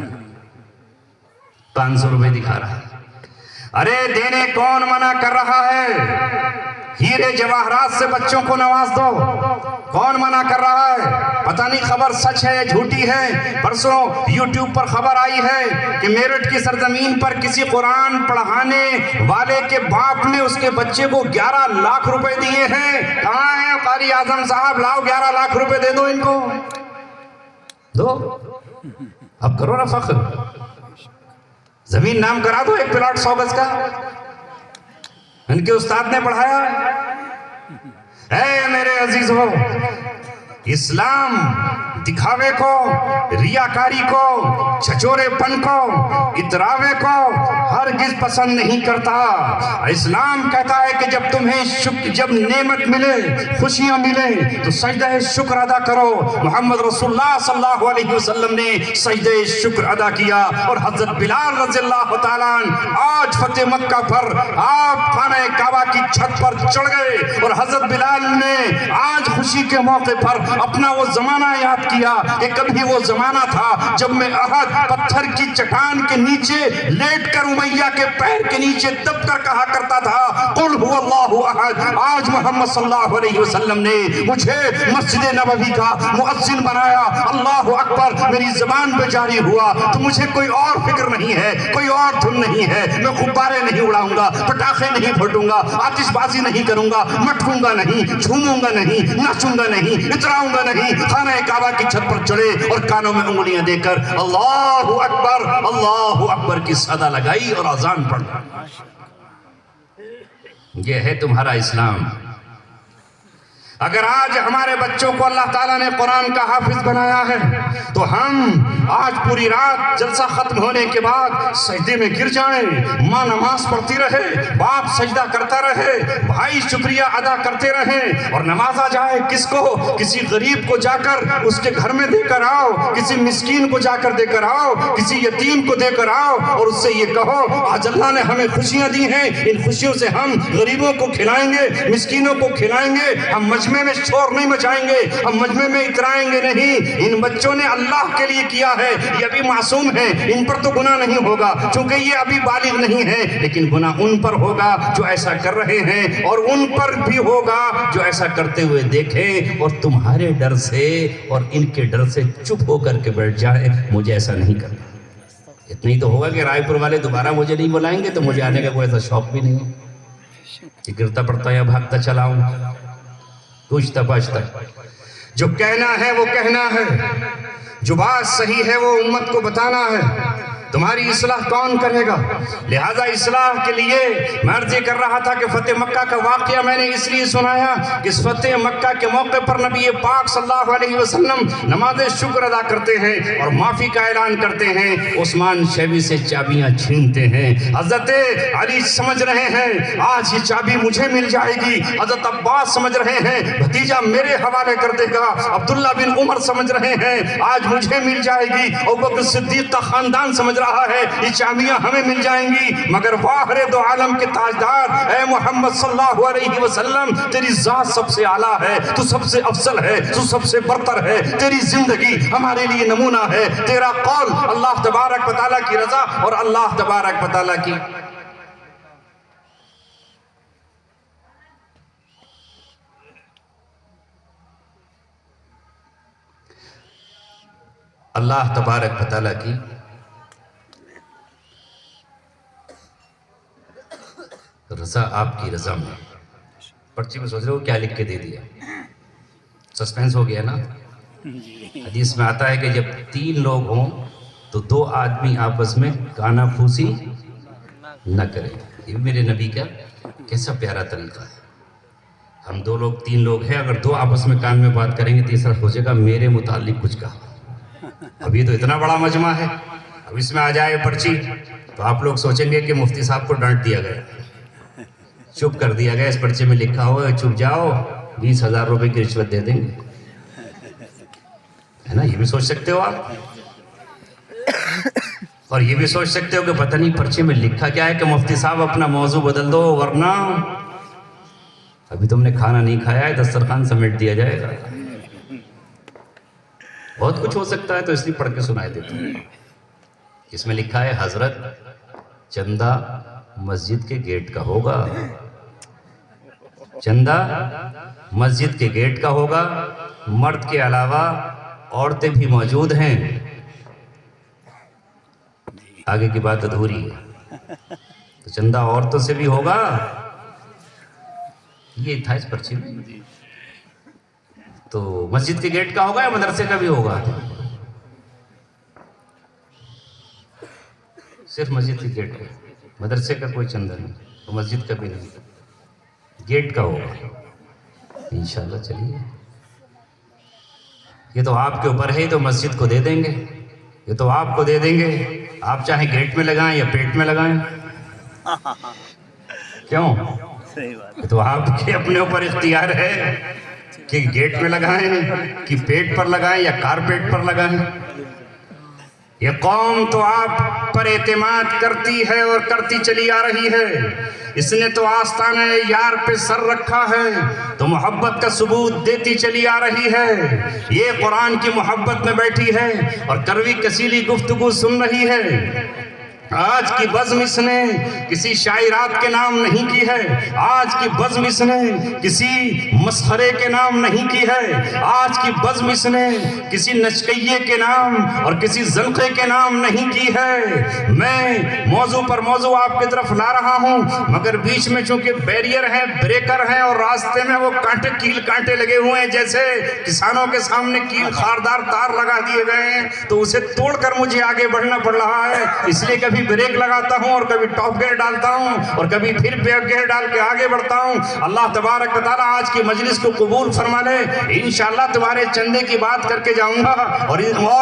500 روپے دکھا رہا ہے. ارے دینے کون منع کر رہا ہے؟ ہیرے جواہرات سے بچوں کو نواز دو. کون منع کر رہا ہے؟ پتہ نہیں خبر سچ ہے یا جھوٹی ہے. پرسوں یوٹیوب پر خبر آئی ہے کہ میرٹھ کی سرزمین پر کسی قرآن پڑھانے والے کے باپ نے اس کے بچے کو 11 لاکھ روپے دیے ہیں. کہاں ہیں قاری اعظم صاحب؟ لاؤ 11 لاکھ روپے دے دو ان کو. دو اب کرو نا فخر. زمین نام کرا دو ایک پلاٹ 100 گز کا. ان کے استاد نے پڑھایا. اے میرے عزیزو، اسلام دکھاوے کو، ریاکاری کو، چھچورے پن کو، اتراوے کو ہرگز پسند نہیں کرتا. اسلام کہتا ہے کہ جب نعمت ملے، خوشیاں ملے تو سجدہ شکر ادا کرو. محمد رسول اللہ صلی اللہ علیہ وسلم نے سجدہ شکر ادا کیا. اور حضرت بلال رضی اللہ تعالیٰ عنہ آج فتح مکہ پر آپ خانہ کعبہ کی چھت پر چڑھ گئے اور حضرت بلال نے آج خوشی کے موقع پر اپنا وہ زمانہ یاد کیا کہ کبھی وہ زمانہ تھا جب میں احد پتھر کی چٹان کے نیچے لیٹ کر امیہ کے پیر کے نیچے دب کر کہا کرتا تھا قل هو اللہ احد. آج محمد صلی اللہ علیہ وسلم نے مجھے مسجد نبوی کا مؤذن بنایا. اللہ اکبر میری زبان پہ جاری ہوا تو مجھے کوئی اور فکر نہیں ہے، کوئی اور دھن نہیں ہے. میں غبارے نہیں اڑاؤں گا، پٹاخے نہیں پھوٹوں گا، آتش بازی نہیں کروں گا، مٹکوں گا نہیں، جھوموں گا نہیں، ناچوں گا نہیں، اتراؤں گا نہیں. خانہ کعبہ کی چھت پر چڑھے اور کانوں میں انگلیاں دے کر اللہ اکبر کی صدا لگائی اور اذان پڑھ. یہ ہے تمہارا اسلام. اگر آج ہمارے بچوں کو اللہ تعالیٰ نے قرآن کا حافظ بنایا ہے تو ہم آج پوری رات جلسہ ختم ہونے کے بعد سجدے میں گر جائیں. ماں نماز پڑھتی رہے، باپ سجدہ کرتا رہے، بھائی شکریہ ادا کرتے رہیں اور نماز آ جائے کس کو؟ کسی غریب کو جا کر اس کے گھر میں دے کر آؤ، کسی مسکین کو جا کر دے کر آؤ، کسی یتیم کو دے کر آؤ اور اس سے یہ کہو آج اللہ نے ہمیں خوشیاں دی ہیں، ان خوشیوں سے ہم غریبوں کو کھلائیں گے، مسکینوں کو کھلائیں گے. ہم مجمع میں شور نہیں مچائیں گے، ہم مجمع میں اترائیں گے نہیں. ان بچوں نے اللہ کے لیے کیا ہے، یہ ابھی معصوم ہیں، ان پر تو گناہ نہیں ہوگا چونکہ یہ ابھی بالغ نہیں ہیں. لیکن گناہ ان پر ہوگا جو ایسا کر رہے ہیں اور ان پر بھی ہوگا جو ایسا کرتے ہوئے دیکھیں اور تمہارے ڈر سے اور ان کے ڈر سے چپ ہو کر کے بیٹھ جائیں مجھے ایسا نہیں کرنا. اتنا ہی تو ہوگا کہ رائے پور والے دوبارہ مجھے نہیں بلائیں گے تو مجھے آنے کا کوئی ایسا شوق بھی نہیں ہے کہ گرتا پڑتا یا بھاگتا چلاؤں. پوچھتا پاچھتا جو کہنا ہے وہ کہنا ہے، جو بات صحیح ہے وہ امت کو بتانا ہے. تمہاری اصلاح کون کرے گا؟ لہذا اصلاح کے لیے میں عرض کر رہا تھا کہ فتح مکہ کا واقعہ میں نے اس لیے سنایا کہ اس فتح مکہ کے موقع پر نبی پاک صلی اللہ علیہ وسلم نماز شکر ادا کرتے ہیں اور معافی کا اعلان کرتے ہیں. عثمان شیبی سے چابیاں چھینتے ہیں. حضرت علی سمجھ رہے ہیں آج یہ چابی مجھے مل جائے گی. حضرت عباس سمجھ رہے ہیں بھتیجا میرے حوالے کر دے گا. عبداللہ بن عمر سمجھ رہے ہیں آج مجھے مل جائے گی. ابوبکر صدیق کا خاندان سمجھ رہا ہے یہ چابیاں ہمیں مل جائیں گی. مگر واحد دو عالم کے تاجدار اے محمد صلی اللہ علیہ وسلم تیری ذات سب سے اعلیٰ ہے، تو سب سے افضل ہے، تو سب سے برتر ہے. تیری زندگی ہمارے لیے نمونہ ہے. تیرا قول اللہ تبارک و تعالیٰ کی رضا اور اللہ تبارک و تعالیٰ کی رضا آپ کی رضا میں. پرچی میں سوچ رہے ہو کیا لکھ کے دے دیا؟ سسپینس ہو گیا نا. حدیث میں آتا ہے کہ جب 3 لوگ ہوں تو 2 آدمی آپس میں کانا پھوسی نہ کریں. یہ میرے نبی کا کیسا پیارا طریقہ ہے. ہم 2 لوگ 3 لوگ ہیں، اگر 2 آپس میں کان میں بات کریں گے تیسرا سوچے گا میرے متعلق کچھ کہا. اب یہ تو اتنا بڑا مجمع ہے، اب اس میں آ جائے پرچی تو آپ لوگ سوچیں گے کہ مفتی صاحب کو ڈانٹ دیا گیا، چپ کر دیا گیا. اس پرچے میں لکھا ہوا ہے چپ جاؤ 20,000 روپے کی رشوت دے دیں گے. ہے نا؟ یہ بھی سوچ سکتے ہو آپ. اور یہ بھی سوچ سکتے ہو کہ پتہ نہیں پرچے میں لکھا کیا ہے کہ مفتی صاحب اپنا موضوع بدل دو ورنہ ابھی تم نے کھانا نہیں کھایا ہے دسترخوان سمیٹ دیا جائے گا. بہت کچھ ہو سکتا ہے تو اس لیے پڑھ کے سنائے دیتا ہوں. اس میں لکھا ہے حضرت چندہ مسجد کے گیٹ کا ہوگا. چندہ مسجد کے گیٹ کا ہوگا، مرد کے علاوہ عورتیں بھی موجود ہیں. آگے کی بات ادھوری ہے. تو چندہ عورتوں سے بھی ہوگا. یہ تھا اس پرچی میں. تو مسجد کے گیٹ کا ہوگا یا مدرسے کا بھی ہوگا؟ صرف مسجد کے گیٹ کا. مدرسے کا کوئی چندہ نہیں، تو مسجد کا بھی نہیں، گیٹ کا ہوگا انشاءاللہ. چلیے، یہ تو آپ کے اوپر ہے، تو مسجد کو دے دیں گے، یہ تو آپ کو دے دیں گے. آپ چاہیں گیٹ میں لگائیں یا پیٹ میں لگائیں. کیوں؟ یہ تو آپ کے اپنے اوپر اختیار ہے کہ گیٹ میں لگائیں کہ پیٹ پر لگائیں یا کارپیٹ پر لگائیں. یہ قوم تو آپ پر اعتماد کرتی ہے اور کرتی چلی آ رہی ہے. اس نے تو آستانہ یار پہ سر رکھا ہے، تو محبت کا ثبوت دیتی چلی آ رہی ہے. یہ قرآن کی محبت میں بیٹھی ہے اور کڑوی کسیلی گفتگو سن رہی ہے. آج کی بزم اس نے کسی شاعرات کے نام نہیں کی ہے، آج کی بزم اس نے کسی مسخرے کے نام نہیں کی ہے، آج کی بزم اس نے کسی نچکیے کے نام اور کسی زنقے کے نام نہیں کی ہے. میں موضوع پر موضوع آپ کی طرف لا رہا ہوں، مگر بیچ میں چونکہ بیریئر ہیں، بریکر ہیں، اور راستے میں وہ کانٹے کیل کانٹے لگے ہوئے ہیں، جیسے کسانوں کے سامنے کیل خاردار تار لگا دیے گئے ہیں، تو اسے توڑ کر مجھے آگے بڑھنا پڑ رہا ہے. اس لیے کبھی بریک لگاتا ہوں اور کبھی ٹاپ گیئر ڈالتا ہوں اور کبھی پھر بیک گیئر ڈال کے آگے بڑھتا ہوں. اللہ تبارک و تعالیٰ آج کی مجلس کو قبول فرما لے. انشاءاللہ تمہارے چندے کی بات کر کے جاؤں گا، اور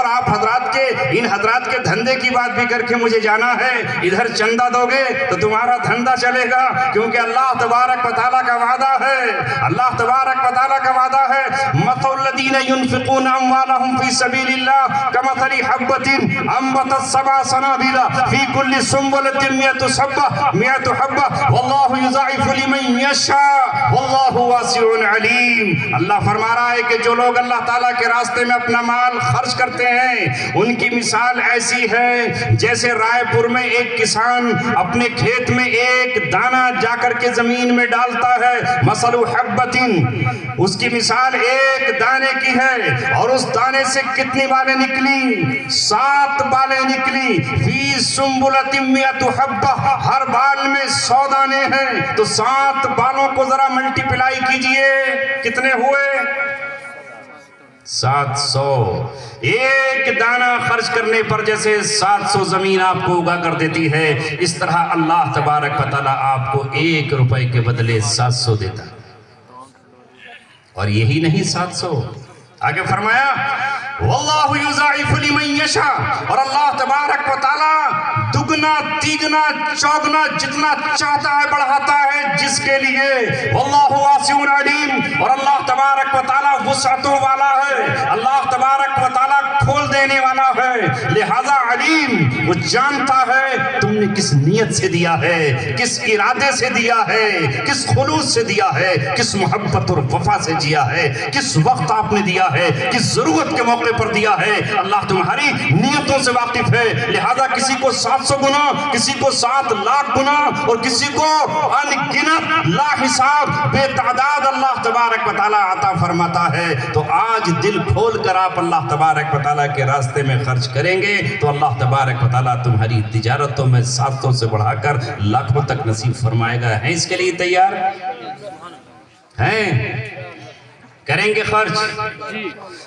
آپ حضرات کے ان حضرات کے دھندے کی بات بھی کر کے مجھے جانا ہے. ادھر چندہ دو گے تو تمہارا دھندا چلے گا، کیونکہ اللہ تبارک و تعالیٰ کا وعدہ ہے، اللہ تبارک و تعالیٰ کا وعدہ ہے. مثل الذین ينفقون اموالهم فی سبیل اللہ کمثل حبۃ انبتت سبع سنابل فی کل سنبلۃ مئۃ حبۃ واللہ یضاعف لمن یشاء واللہ واسع علیم. اللہ فرما رہا ہے کہ جو لوگ اللہ تعالیٰ کے راستے میں اپنا مال خرچ کرتے ہیں، ان کی مثال ایسی ہے جیسے رائے پور میں ایک کسان اپنے کھیت میں ایک دانہ جا کر کے زمین میں ڈالتا ہے. مثل حبۃ، اس کی مثال ایک دانے کی ہے، اور اس دانے سے کتنی بالیں نکلی؟ 7 بالیں نکلی. فی سنبلۃ مئۃ حبۃ، ہر بال میں 100 دانے ہیں. تو 7 بالوں کو ذرا ملٹی پلائی کیجئے، کتنے ہوئے؟ 700. ایک دانہ خرچ کرنے پر جیسے 700 زمین آپ کو اگا کر دیتی ہے، اس طرح اللہ تبارک و تعالیٰ آپ کو 1 روپے کے بدلے 700 دیتا. اور یہی نہیں 700، آگے فرمایا واللہ یضاعف لمن یشاء، اور اللہ تبارک و تعالیٰ دگنا تیگنا چوگنا جتنا چاہتا ہے بڑھاتا ہے جس کے لیے. واللہ واسع علیم، اور اللہ تبارک و تعالیٰ وسعتوں والا ہے، اللہ تبارک و تعالیٰ کھول دینے والا ہے. لہذا علیم، وہ جانتا ہے تم نے کس نیت سے دیا ہے، کس ارادے سے دیا ہے، کس خلوص سے دیا ہے، کس محبت اور وفا سے دیا ہے، کس وقت آپ نے دیا ہے، کس ضرورت کے موقع پر دیا ہے. اللہ تمہاری نیتوں سے واقف ہے. لہذا کسی کو 700 گنا، کسی کو 7 لاکھ گنا، اور کسی کو انگنت لا حساب بے تعداد اللہ تبارک و تعالیٰ عطا فرماتا ہے. تو آج دل کھول کر آپ اللہ تبارک و تعالیٰ کے راستے میں خرچ کریں گے تو اللہ تبارک و تعالیٰ تمہاری تجارتوں میں 700 سے بڑھا کر لاکھوں تک نصیب فرمائے گا. ہیں اس کے لیے تیار ہیں؟ کریں گے خرچ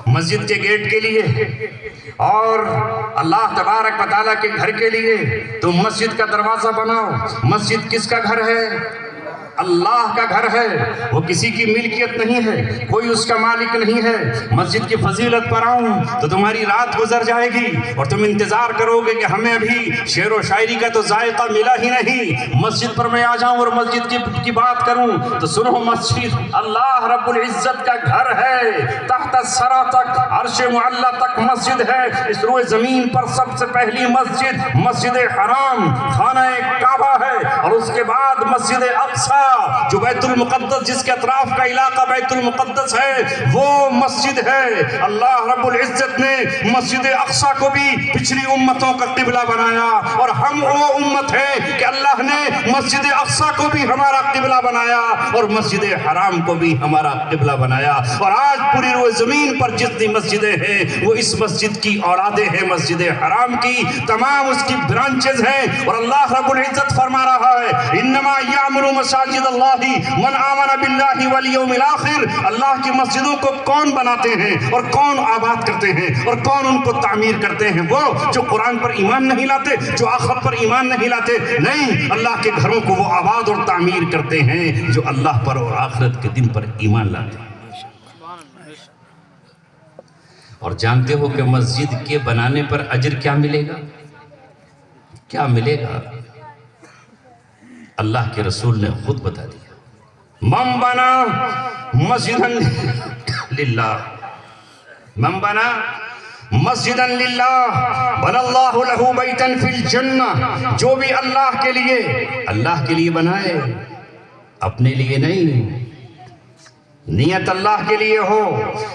مسجد کے گیٹ کے لیے اور اللہ تبارک و تعالیٰ کے گھر کے لیے. تم مسجد کا دروازہ بناؤ. مسجد کس کا گھر ہے؟ اللہ کا گھر ہے. وہ کسی کی ملکیت نہیں ہے، کوئی اس کا مالک نہیں ہے. مسجد کی فضیلت پر آؤں تو تمہاری رات گزر جائے گی اور تم انتظار کرو گے کہ ہمیں ابھی شعر و شاعری کا تو ذائقہ ملا ہی نہیں. مسجد پر میں آ جاؤں اور مسجد کی بات کروں تو سنو، مسجد اللہ رب العزت کا گھر ہے. تحت الثری تک، عرش معلی تک مسجد ہے. اس روئے زمین پر سب سے پہلی مسجد مسجد حرام خانہ کعبہ ہے، اور اس کے بعد مسجد اقصی جو بیت المقدس جس کے اطراف کا علاقہ بیت المقدس ہے وہ مسجد ہے۔ اللہ رب العزت نے مسجد اقصی کو بھی پچھلی امتوں کا قبلہ بنایا، اور ہم وہ امت ہے کہ اللہ نے مسجد اقصی کو بھی ہمارا قبلہ بنایا اور مسجد حرام کو بھی ہمارا قبلہ بنایا۔ اور آج پوری روئے زمین پر جتنی مسجدیں ہیں وہ اس مسجد کی اولادیں ہیں، مسجد حرام کی تمام اس کی برانچز ہیں۔ اور اللہ رب العزت فرما رہا ہے انما یعمر مساجد اللہ من آمن باللہ والیوم الاخر۔ اللہ کی مسجدوں کو کون بناتے ہیں اور کون آباد کرتے ہیں اور کون ان کو تعمیر کرتے ہیں؟ وہ جو قرآن پر ایمان نہیں لاتے، جو آخرت پر ایمان نہیں لاتے، نہیں، اللہ کے گھروں کو وہ آباد اور تعمیر کرتے ہیں جو اللہ پر اور آخرت کے دن پر ایمان لاتے ہیں۔ اور جانتے ہو کہ مسجد کے بنانے پر اجر کیا ملے گا؟ کیا ملے گا؟ اللہ کے رسول نے خود بتا دیا، من بنا مسجدا للہ، من بنا مسجدا للہ بنا اللہ لہ بیتا فی الجنہ۔ جو بھی اللہ کے لیے بنائے، اپنے لیے نہیں، نیت اللہ کے لیے ہو،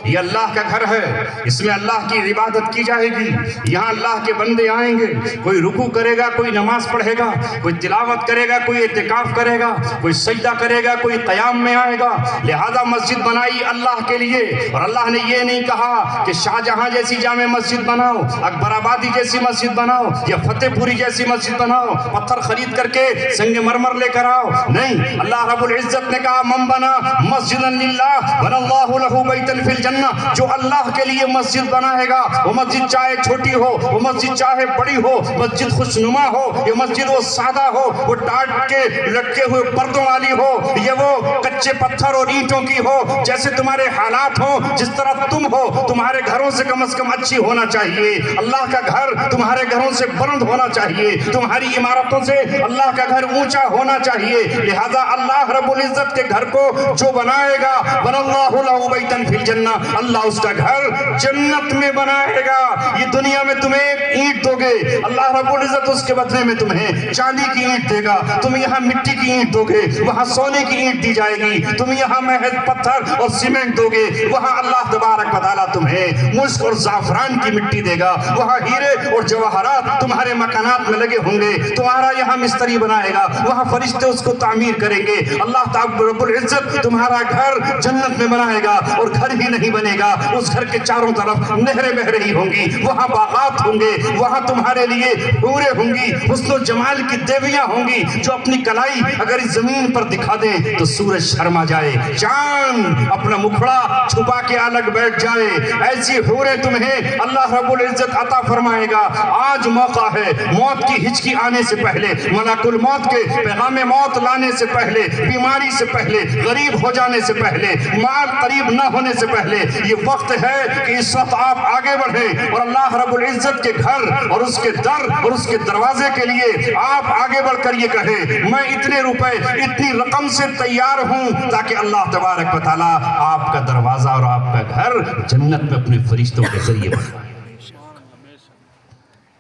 یہ اللہ کا گھر ہے، اس میں اللہ کی عبادت کی جائے گی، یہاں اللہ کے بندے آئیں گے، کوئی رکوع کرے گا، کوئی نماز پڑھے گا، کوئی تلاوت کرے گا، کوئی اعتکاف کرے گا، کوئی سجدہ کرے گا، کوئی قیام میں آئے گا۔ لہذا مسجد بنائی اللہ کے لیے، اور اللہ نے یہ نہیں کہا کہ شاہ جہاں جیسی جامع مسجد بناؤ، اکبر آبادی جیسی مسجد بناؤ، یا فتح پوری جیسی مسجد بناؤ، پتھر خرید کر کے سنگ مرمر لے کر آؤ، نہیں، اللہ رب العزت نے کہا من بنا مسجدا للہ بنا اللہ لہ بیتا فی الجنہ۔ جو اللہ کے لیے مسجد بنائے گا، وہ مسجد چاہے چھوٹی ہو، وہ مسجد چاہے بڑی ہو، مسجد خوشنما ہو، یہ مسجد وہ سادہ ہو، وہ ٹاٹ کے لٹکے ہوئے پردوں والی ہو، یہ وہ کچے پتھر اور اینٹوں کی ہو، جیسے تمہارے حالات ہوں، جس طرح تم ہو، تمہارے گھروں سے کم از کم اچھی ہونا چاہیے۔ اللہ کا گھر تمہارے گھروں سے بلند ہونا چاہیے، تمہاری عمارتوں سے اللہ کا گھر اونچا ہونا چاہیے۔ لہذا اللہ رب العزت کے گھر کو جو بنائے گا، بنا اللہ لہ بیتا فی الجنہ، اللہ اس کا گھر جنت میں بنائے گا۔ یہ دنیا میں تمہیں ایک اینٹ دو گے، اللہ رب العزت اس کے بدلے میں تمہیں چاندی کی اینٹ دے گا، تم یہاں مٹی کی اینٹ دو گے، وہاں سونے کی اینٹ دی جائے گی، تم یہاں محض پتھر اور سیمنٹ دو گے، وہاں اللہ تبارک و تعالیٰ تمہیں مشک اور زعفران کی مٹی دے گا، وہاں ہیرے اور جواہرات تمہارے مکانات میں لگے ہوں گے، تمہارا یہاں مستری بنائے گا، وہاں فرشتے اس کو تعمیر کریں گے۔ اللہ تعالیٰ رب العزت تمہارا گھر جنت میں بنائے گا، اور گھر ہی نہیں بنے گا، اس گھر کے چاروں طرف نہریں بہہ رہی ہوں گی، وہاں باغات ہوں گے، وہاں تمہارے لیے حوریں ہوں گی، حسن و جمال کی دیویاں ہوں گی جو اپنی کلائی اگر اس زمین پر دکھا دیں تو سورج شرما جائے، چاند اپنا مکھڑا چھپا کے الگ بیٹھ جائے۔ ایسی حوریں تمہیں اللہ رب العزت عطا فرمائے گا۔ آج موقع ہے، موت کی ہچکی آنے سے پہلے، ملک الموت کے پیغام موت لانے سے پہلے، بیماری سے پہلے، غریب ہو جانے سے پہلے، مال قریب نہ ہونے سے پہلے، یہ وقت ہے کہ اس وقت آپ آگے بڑھیں اور اللہ رب العزت کے گھر اور اس کے در اور اس کے دروازے کے لیے آپ آگے بڑھ کر یہ کہیں میں اتنے روپے اتنی رقم سے تیار ہوں تاکہ اللہ تبارک و تعالیٰ آپ کا دروازہ اور آپ کا گھر جنت میں اپنے فرشتوں کے ذریعے بنوائے۔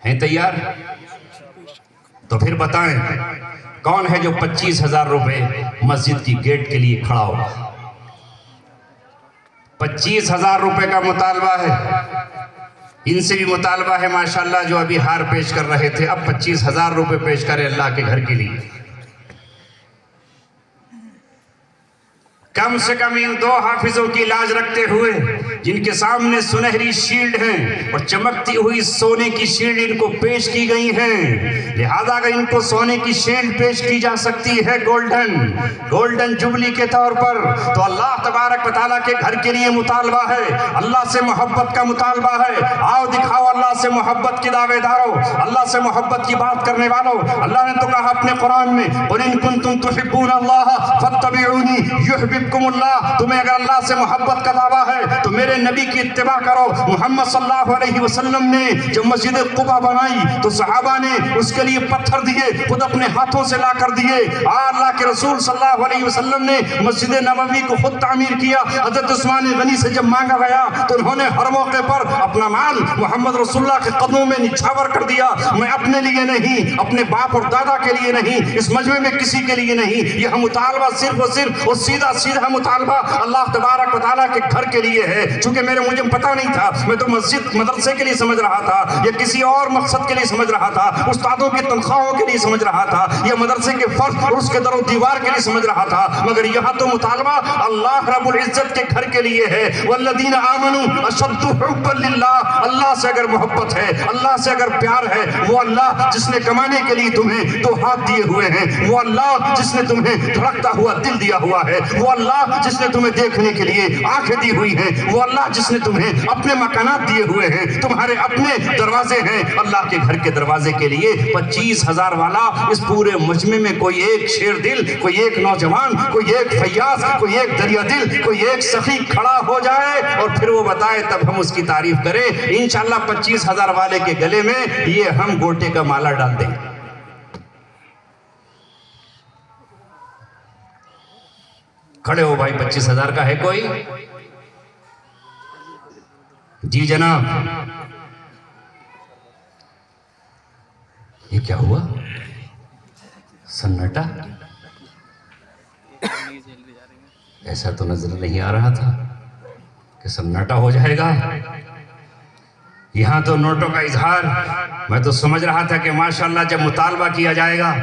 ہیں تیار؟ تو پھر بتائیں کون ہے جو 25,000 روپے مسجد کی گیٹ کے لیے کھڑا ہوگا؟ 25,000 روپے کا مطالبہ ہے، ان سے بھی مطالبہ ہے ماشاءاللہ جو ابھی ہار پیش کر رہے تھے، اب 25,000 روپے پیش کریں اللہ کے گھر کے لیے۔ کم سے کم ان 2 حافظوں کی لاج رکھتے ہوئے جن کے سامنے سنہری شیلڈ ہیں اور چمکتی ہوئی سونے کی شیلڈ ان کو پیش کی گئی ہیں، لہذا اگر ان کو سونے کی شیلڈ پیش کی جا سکتی ہے گولڈن جبلی کے طور پر، تو اللہ تبارک و تعالیٰ کے گھر کے لیے مطالبہ ہے، اللہ سے محبت کا مطالبہ ہے۔ آؤ دکھاؤ اللہ سے محبت کی دعوے داروں، اللہ سے محبت کی بات کرنے والوں۔ اللہ نے تو کہا اپنے قرآن میں قُلْ إِن كُنتُمْ تُحِبُّونَ اللَّهَ فَاتَّبِعُونِي يُحْبِبْكُمُ اللَّهُ، تمہیں اگر اللہ سے محبت کا دعویٰ ہے تو میرے میرے نبی کی اتباع کرو۔ محمد صلی اللہ علیہ وسلم نے جب مسجد قباء بنائی تو صحابہ نے اس کے لیے پتھر دیے، خود اپنے ہاتھوں سے لا کر دیے۔ اللہ کے رسول صلی اللہ علیہ وسلم نے مسجد نبوی کو خود تعمیر کیا۔ حضرت عثمان غنی سے جب مانگا گیا تو انہوں نے ہر موقع پر اپنا مال محمد رسول اللہ کے قدموں میں نچھاور کر دیا۔ میں اپنے لیے نہیں، اپنے باپ اور دادا کے لیے نہیں، اس مجمع میں کسی کے لیے نہیں، یہ مطالبہ صرف اور صرف اور سیدھا مطالبہ اللہ تبارک و تعالیٰ کے گھر کے لیے ہے۔ چونکہ مجھے پتہ نہیں تھا، میں تو مسجد مدرسے کے لیے سمجھ رہا تھا یا کسی اور مقصد کے لیے سمجھ رہا تھا، استادوں کی تنخواہوں کے لیے سمجھ رہا تھا یا مدرسے کے فرش اور اس کے در و دیوار کے لیے سمجھ رہا تھا، مگر یہاں تو مطالبہ اللہ رب العزت کے گھر کے لیے ہے۔ والذین آمنوا اشد حبا للہ، اللہ سے اگر محبت ہے، اللہ سے اگر پیار ہے، وہ اللہ جس نے کمانے کے لیے تمہیں دو ہاتھ دیے ہوئے ہیں، وہ اللہ جس نے تمہیں دھڑکتا ہوا دل دیا ہوا ہے، وہ اللہ جس نے تمہیں دیکھنے کے لیے آنکھیں دی ہوئی ہیں، وہ اللہ جس نے تمہیں اپنے مکانات دیے ہوئے ہیں، تمہارے اپنے دروازے ہیں۔ اللہ کے گھر کے دروازے کے لیے 25,000 والا اس پورے مجمع میں کوئی ایک شیر دل، کوئی ایک نوجوان، کوئی ایک فیاض، کوئی ایک دریا دل، کوئی ایک سخی کھڑا ہو جائے اور پھر وہ بتائے، تب ہم اس کی تعریف کریں۔ انشاءاللہ 25,000 والے کے گلے میں یہ ہم گوٹے کا مالا ڈال دیں۔ کھڑے ہو بھائی، 25,000 کا ہے کوئی؟ جی جناب۔ یہ کیا ہوا؟ سناٹا؟ ایسا تو نظر نہیں آ رہا تھا کہ سناٹا ہو جائے گا۔ یہاں تو نوٹوں کا اظہار، میں تو سمجھ رہا تھا کہ ماشاءاللہ جب مطالبہ کیا جائے گا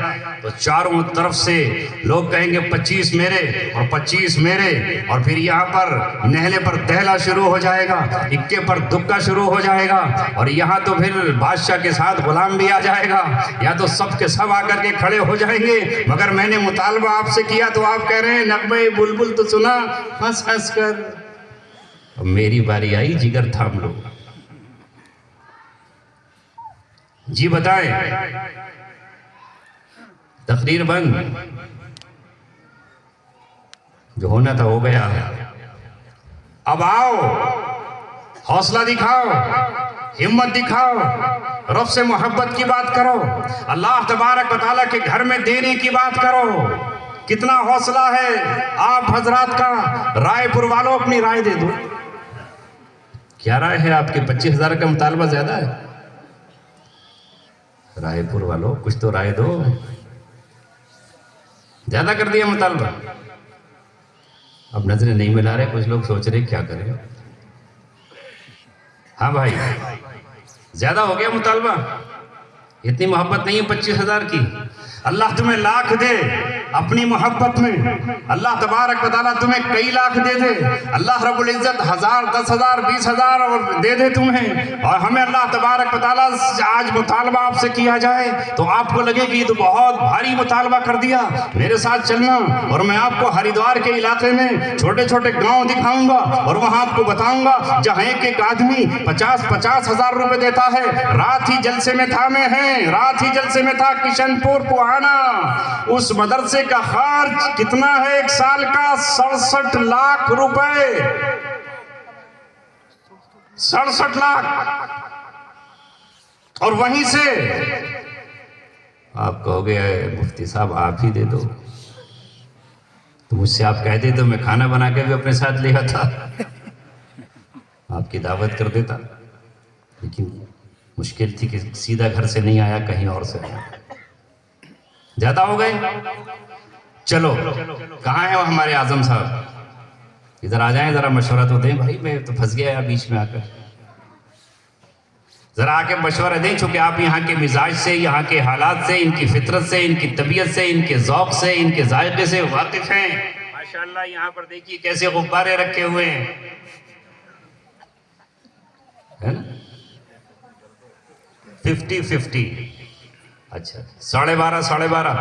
تو چاروں طرف سے لوگ کہیں گے 25 میرے اور 25 میرے، اور پھر یہاں پر نہلے پر دہلا شروع ہو جائے گا، اکے پر دکا شروع ہو جائے گا، اور یہاں تو پھر بادشاہ کے ساتھ غلام بھی آ جائے گا، یا تو سب کے سب آ کر کے کھڑے ہو جائیں گے۔ مگر میں نے مطالبہ آپ سے کیا تو آپ کہہ رہے ہیں نغمہ بلبل تو سنا ہنس ہنس کر۔ اب میری باری آئی، جگر تھام لو۔ جی بتائیں، تقریر بند، جو ہونا تھا ہو گیا۔ اب آؤ، حوصلہ دکھاؤ، ہمت دکھاؤ، رب سے محبت کی بات کرو، اللہ تبارک و تعالیٰ کے گھر میں دینے کی بات کرو۔ کتنا حوصلہ ہے آپ حضرات کا؟ رائے پور والوں اپنی رائے دے دو۔ کیا رائے ہے آپ کے؟ 25,000 کا مطالبہ زیادہ ہے؟ رائے پور والوں کچھ تو رائے دو، زیادہ کر دیا مطالبہ۔ اب نظریں نہیں ملا رہے، کچھ لوگ سوچ رہے کیا کریں۔ ہاں بھائی، زیادہ ہو گیا مطالبہ، اتنی محبت نہیں ہے 25,000 کی۔ اللہ تمہیں لاکھ دے اپنی محبت میں، اللہ تبارک و تعالیٰ تمہیں کئی لاکھ دے دے، اللہ رب العزت 1,000 10,000 20,000 اور دے دے تمہیں، اور ہمیں اللہ تبارک و تعالیٰ آج مطالبہ آپ سے کیا جائے تو آپ کو لگے کہ یہ تو بہت بھاری مطالبہ کر دیا۔ میرے ساتھ چلنا اور میں آپ کو ہریدوار کے علاقے میں چھوٹے چھوٹے گاؤں دکھاؤں گا اور وہاں آپ کو بتاؤں گا جہاں ایک آدمی 50,000 روپے دیتا ہے۔ رات ہی جلسے میں تھا، میں ہیں رات ہی جلسے میں تھا کشن پور پوانا۔ اس مدرسے کا خرچ کتنا ہے ایک سال کا؟ 67 لاکھ روپے، 67 لاکھ۔ اور وہیں سے آپ کہو گے مفتی صاحب آپ ہی دے دو، تو مجھ سے آپ کہہ دے تو میں کھانا بنا کے بھی اپنے ساتھ لیا تھا، آپ کی دعوت کر دیتا، لیکن مشکل تھی کہ سیدھا گھر سے نہیں آیا، کہیں اور سے آیا۔ زیادہ ہو گئے؟ چلو، کہاں ہیں وہ ہمارے اعظم صاحب؟ ادھر آ جائیں، ذرا مشورہ تو دیں بھائی، میں تو پھنس گیا بیچ میں آ کر، ذرا آ کے مشورہ دیں، چونکہ آپ یہاں کے مزاج سے، یہاں کے حالات سے، ان کی فطرت سے، ان کی طبیعت سے، ان کے ذوق سے، ان کے ذائقے سے واقف ہیں۔ ماشاءاللہ یہاں پر دیکھیے کیسے غبارے رکھے ہوئے ہیں، ہے نا؟ 50-50، اچھا 12.5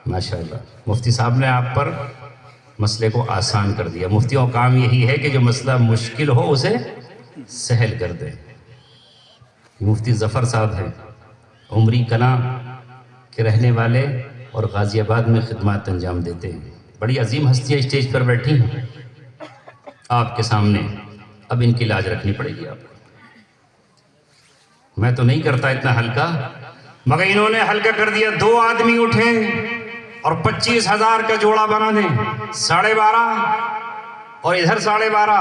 ماشاءاللہ۔ مفتی صاحب نے آپ پر مسئلے کو آسان کر دیا۔ مفتیوں کا کام یہی ہے کہ جو مسئلہ مشکل ہو اسے سہل کر دیں۔ مفتی ظفر صاحب ہیں، عمری کلاں کے رہنے والے اور غازی آباد میں خدمات انجام دیتے ہیں۔ بڑی عظیم ہستیاں اسٹیج پر بیٹھی ہیں آپ کے سامنے۔ اب ان کی لاج رکھنی پڑے گی آپ کو. میں تو نہیں کرتا اتنا ہلکا، مگر انہوں نے ہلکا کر دیا. 2 آدمی اٹھیں اور 25,000 کا جوڑا بنا دیں. 12.5 اور ادھر 12.5.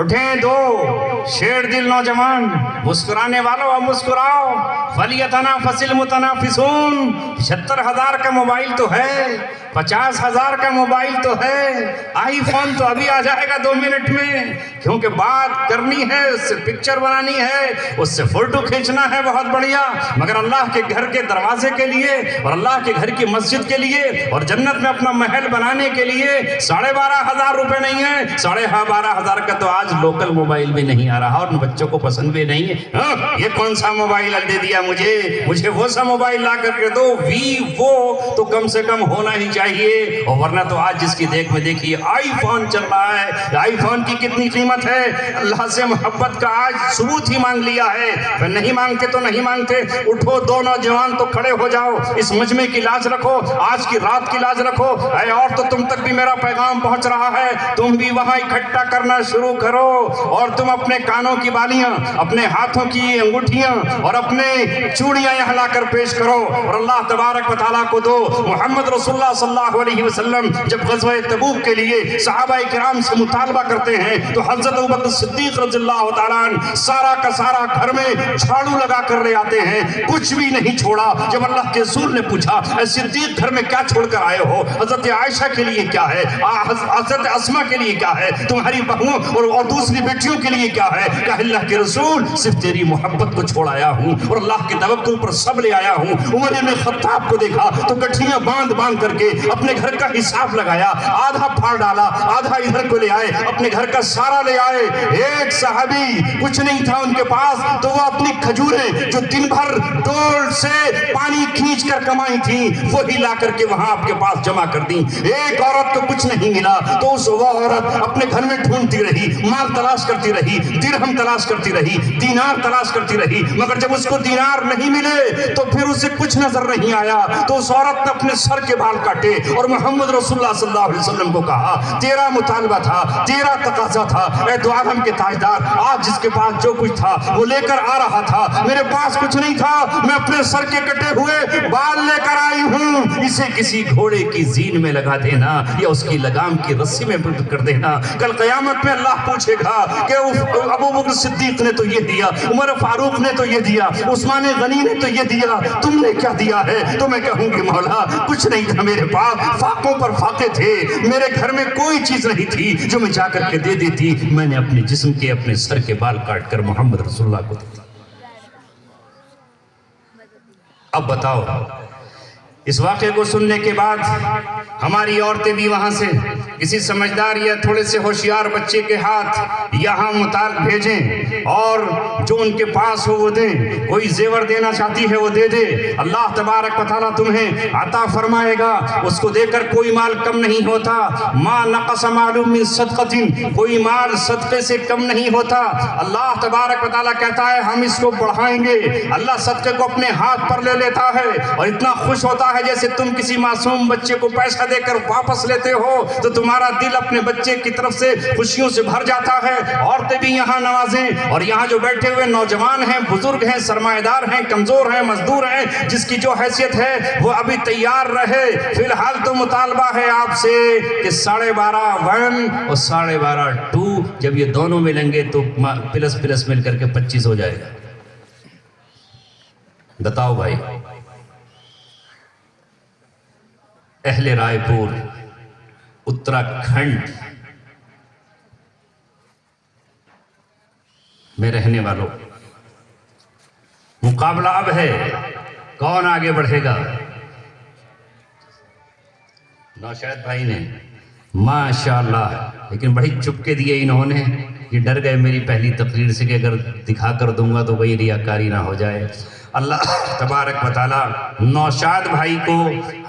اٹھیں 2 شیر دل نوجوان، مسکرانے والوں اب مسکراؤ. فَلْيَتَنَافَسِ الْمُتَنَافِسُونَ. 75,000 کا موبائل تو ہے، 50,000 کا موبائل تو ہے، آئی فون تو ابھی آ جائے گا 2 منٹ میں، کیونکہ بات کرنی ہے، اس سے پکچر بنانی ہے، اس سے فوٹو کھینچنا ہے بہت بڑھیا. مگر اللہ کے گھر کے دروازے کے لیے اور اللہ کے گھر کی مسجد کے لیے اور جنت میں اپنا محل بنانے کے لیے 12,500 روپے نہیں ہیں. 12,500 کا تو آج لوکل موبائل بھی نہیں آ رہا اور بچوں کو پسند بھی نہیں ہے. یہ کون سا موبائل دے دیا مجھے وہ سا موبائل لا کر کے دو. ویوو تو کم سے کم ہونا ہی چاہیے، اور ورنہ تو آج جس کی دیکھ میں دیکھیے آئی فون چل رہا ہے. آئی فون کی کتنی قیمت ہے. اللہ سے محبت کا آج ثبوت ہی مانگ لیا ہے. پھر نہیں مانگتے تو نہیں مانگتے. اٹھو 2 نوجوان تو کھڑے ہو جاؤ. اس مجمع کی لاج رکھو، آج کی رات کی لاج رکھو. اے اور تو تم تک بھی میرا پیغام پہنچ رہا ہے. تم بھی وہاں اکٹھا کرنا شروع کرو، اور تم اپنے کانوں کی بالیاں، اپنے ہاتھوں کی انگوٹھیاں اور اپنے چوڑیاں یہاں لا کر پیش کرو اور اللہ تبارک و تعالیٰ کو دو. محمد رسول اللہ صلی اللہ علیہ وسلم جب غزوہ تبوک کے لیے صحابہ کرام سے مطالبہ کرتے ہیں تو حضرت ابوبکر صدیق رضی اللہ تعالیٰ عنہ سارا کا سارا گھر میں جھاڑو لگا کر لے آتے ہیں، کچھ بھی نہیں چھوڑا. جب اللہ کے رسول نے پوچھا اے صدیق گھر میں کیا چھوڑ کر آئے ہو؟ حضرت عائشہ کے لیے کیا ہے، حضرت اسما کے لیے کیا ہے، تمہاری بہووں اور دوسری بیٹیوں کے لیے کیا ہے؟ کہ اللہ کے رسول صرف تیری محبت کو چھوڑ آیا ہوں اور اللہ کے توکل پر سب لے آیا ہوں. عمر بن خطاب کو دیکھا تو گٹھیاں باندھ کر کے اپنے گھر کا حساب لگایا، آدھا پھاڑ ڈالا، آدھا ادھر کو لے آئے، اپنے گھر کا سارا لے آئے. ایک صحابی کچھ نہیں تھا ان کے پاس تو وہ اپنی کھجوریں جو دن بھر ڈول سے پانی کھینچ کر کمائی تھیں وہی لا کر کے وہاں آپ کے پاس جمع کر دیں. ایک عورت کو کچھ نہیں ملا تو وہ عورت اپنے گھر میں ڈھونڈتی رہی، مال تلاش کرتی رہی، درہم تلاش کرتی رہی، دینار تلاش کرتی رہی. مگر جب اس کو دینار نہیں ملے تو پھر اسے کچھ نظر نہیں آیا تو اس عورت نے اپنے سر کے بال کاٹے اور محمد رسول اللہ صلی اللہ علیہ وسلم کو کہا تیرا مطالبہ تھا، تیرا تقاضا تھا، اے دو عالم کے تاجدار، آج جس کے پاس جو کچھ تھا وہ لے کر آ رہا تھا، میرے پاس کچھ نہیں تھا، میں اپنے سر کے کٹے ہوئے بال لے کر آئی ہوں، اسے کسی گھوڑے کی زین میں لگا دینا یا اس کی لگام کی رسی میں بند کر دینا. کل قیامت میں اللہ پوچھے گا کہ ابو بکر صدیق نے تو یہ دیا، عمر فاروق نے تو یہ دیا، عثمان غنی نے تو یہ دیا، تم نے کیا دیا ہے؟ تو میں کہوں گی مولا کچھ نہیں تھا میرے پاس، فاقوں پر فاقے تھے، میرے گھر میں کوئی چیز نہیں تھی جو میں جا کر کے دے دیتی. میں نے اپنے جسم کے اپنے سر کے بال کاٹ کر محمد رسول اللہ کو دیتا. اب بتاؤ اس واقعے کو سننے کے بعد ہماری عورتیں بھی وہاں سے کسی سمجھدار یا تھوڑے سے ہوشیار بچے کے ہاتھ یہاں متال بھیجیں اور جو ان کے پاس ہو وہ دیں. کوئی زیور دینا چاہتی ہے وہ دے دے، اللہ تبارک و تعالیٰ تمہیں عطا فرمائے گا. اس کو دے کر کوئی مال کم نہیں ہوتا. ما نقص مال من صدقۃ، کوئی مال صدقے سے کم نہیں ہوتا. اللہ تبارک و تعالیٰ کہتا ہے ہم اس کو بڑھائیں گے. اللہ صدقے کو اپنے ہاتھ پر لے لیتا ہے اور اتنا خوش ہوتا ہے جیسے تم کسی معصوم بچے کو پیسہ دے کر واپس لیتے ہو تو تمہارا دل اپنے بچے کی طرف سے خوشیوں سے بھر جاتا ہے. عورتیں بھی یہاں نوازیں اور یہاں جو بیٹھے ہوئے نوجوان ہیں، بزرگ ہیں، سرمایہ دار ہیں، کمزور ہیں، مزدور ہیں، جس کی جو حیثیت ہے وہ ابھی تیار رہے. فی الحال تو مطالبہ ہے آپ سے کہ 12.5 1 اور 12.5 2 جب یہ دونوں ملیں گے تو پلس پلس مل کر کے 25 ہو جائے گا. بتاؤ بھائی، اہل رائے پور اتراکھنڈ میں رہنے والوں، مقابلہ اب ہے کون آگے بڑھے گا. نوشاد بھائی نے ماشاءاللہ لیکن بڑی چپکے دیے انہوں نے، یہ ڈر گئے میری پہلی تقریر سے کہ اگر دکھا کر دوں گا تو وہی ریاکاری نہ ہو جائے. اللہ تبارک و تعالی نوشاد بھائی کو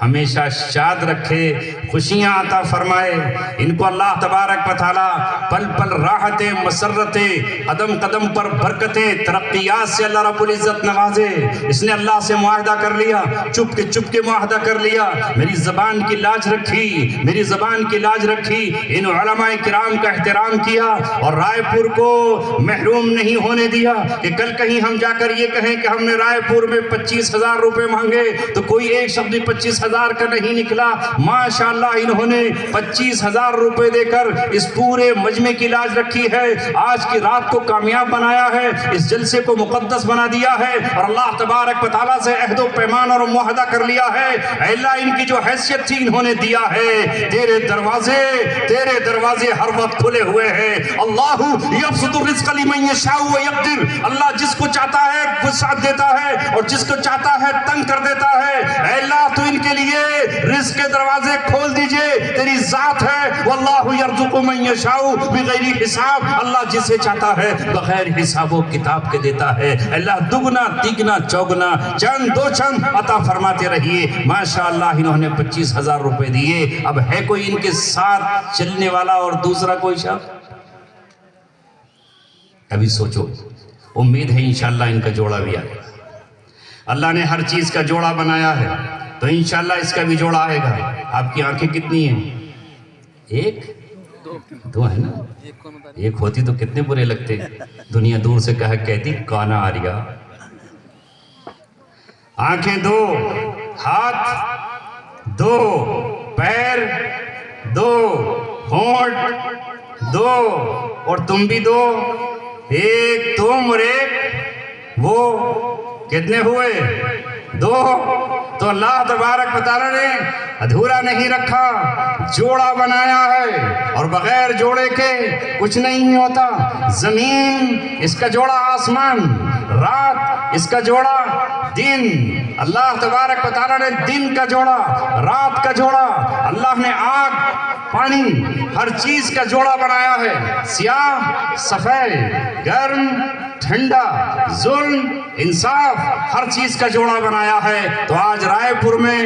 ہمیشہ شاد رکھے، خوشیاں عطا فرمائے، ان کو اللہ تبارک و تعالی پل پل راحتیں، مسرتیں، قدم قدم پر برکتیں، ترقیات سے اللہ رب العزت نوازے۔ اس نے اللہ سے معاہدہ کر لیا، چپ کے معاہدہ کر لیا، میری زبان کی لاج رکھی، میری زبان کی لاج رکھی، ان علماء کرام کا احترام کیا اور رائے پور کو محروم نہیں ہونے دیا کہ کل کہیں ہم جا کر یہ کہیں کہ ہم نے رائے پور میں 25,000 روپے مانگے تو کوئی ایک شخص بھی 25,000 کا نہیں نکلا۔ ماشاءاللہ انہوں نے 25,000 روپے دے کر اس پورے مجمع کی لاج رکھی ہے، آج کی رات کو کامیاب بنایا ہے، اس جلسے کو مقدس بنا دیا ہے اور اللہ تبارک و تعالیٰ سے عہد و پیمان اور معاہدہ کر لیا ہے، اے اللہ ان کی جو حیثیت تھی انہوں نے دیا ہے، تیرے دروازے ہر وقت کھلے ہوئے ہیں۔ اللہ یبسط الرزق لمن یشاء ویقدر، اللہ جس کو چاہتا ہے وسعت دیتا ہے اور جس کو چاہتا ہے تنگ کر دیتا ہے۔ اے اللہ تو ان کے لیے رزق کے دروازے کھول دیجئے، تیری ذات ہے، واللہ یرزق من یشاء بغیر حساب، اللہ جسے چاہتا ہے بغیر حساب و کتاب کے دیتا ہے۔ اللہ دگنا تیگنا چوگنا چند دو چند عطا فرماتے رہیے۔ ماشاءاللہ انہوں نے 25,000 روپے دیے، اب ہے کوئی ان کے ساتھ چلنے والا اور دوسرا کوئی شخص؟ ابھی سوچو، امید ہے انشاءاللہ ان کا جوڑا بھی آئے گا۔ اللہ نے ہر چیز کا جوڑا بنایا ہے تو انشاءاللہ اس کا بھی جوڑا آئے گا۔ آپ کی آنکھیں کتنی ہیں؟ ایک دو ہے نا؟ ایک ہوتی تو کتنے برے لگتے، دنیا دور سے کہتی کانا آریا۔ آنکھیں دو، ہاتھ دو، پیر دو، ہونٹ دو، اور تم بھی دو، ایک تم اور ایک وہ، کتنے ہوئے؟ دو۔ تو اللہ تبارک و تعالیٰ نے ادھورا نہیں رکھا، جوڑا بنایا ہے، اور بغیر جوڑے کے کچھ نہیں ہوتا۔ زمین اس کا جوڑا آسمان، رات اس کا جوڑا دن، اللہ تبارک و تعالیٰ نے دن کا جوڑا، رات کا جوڑا، اللہ نے آگ پانی ہر چیز کا جوڑا بنایا ہے، سیاہ سفید، گرم ٹھنڈا، ظلم انصاف، ہر چیز کا جوڑا بنایا ہے۔ تو آج رائے پور میں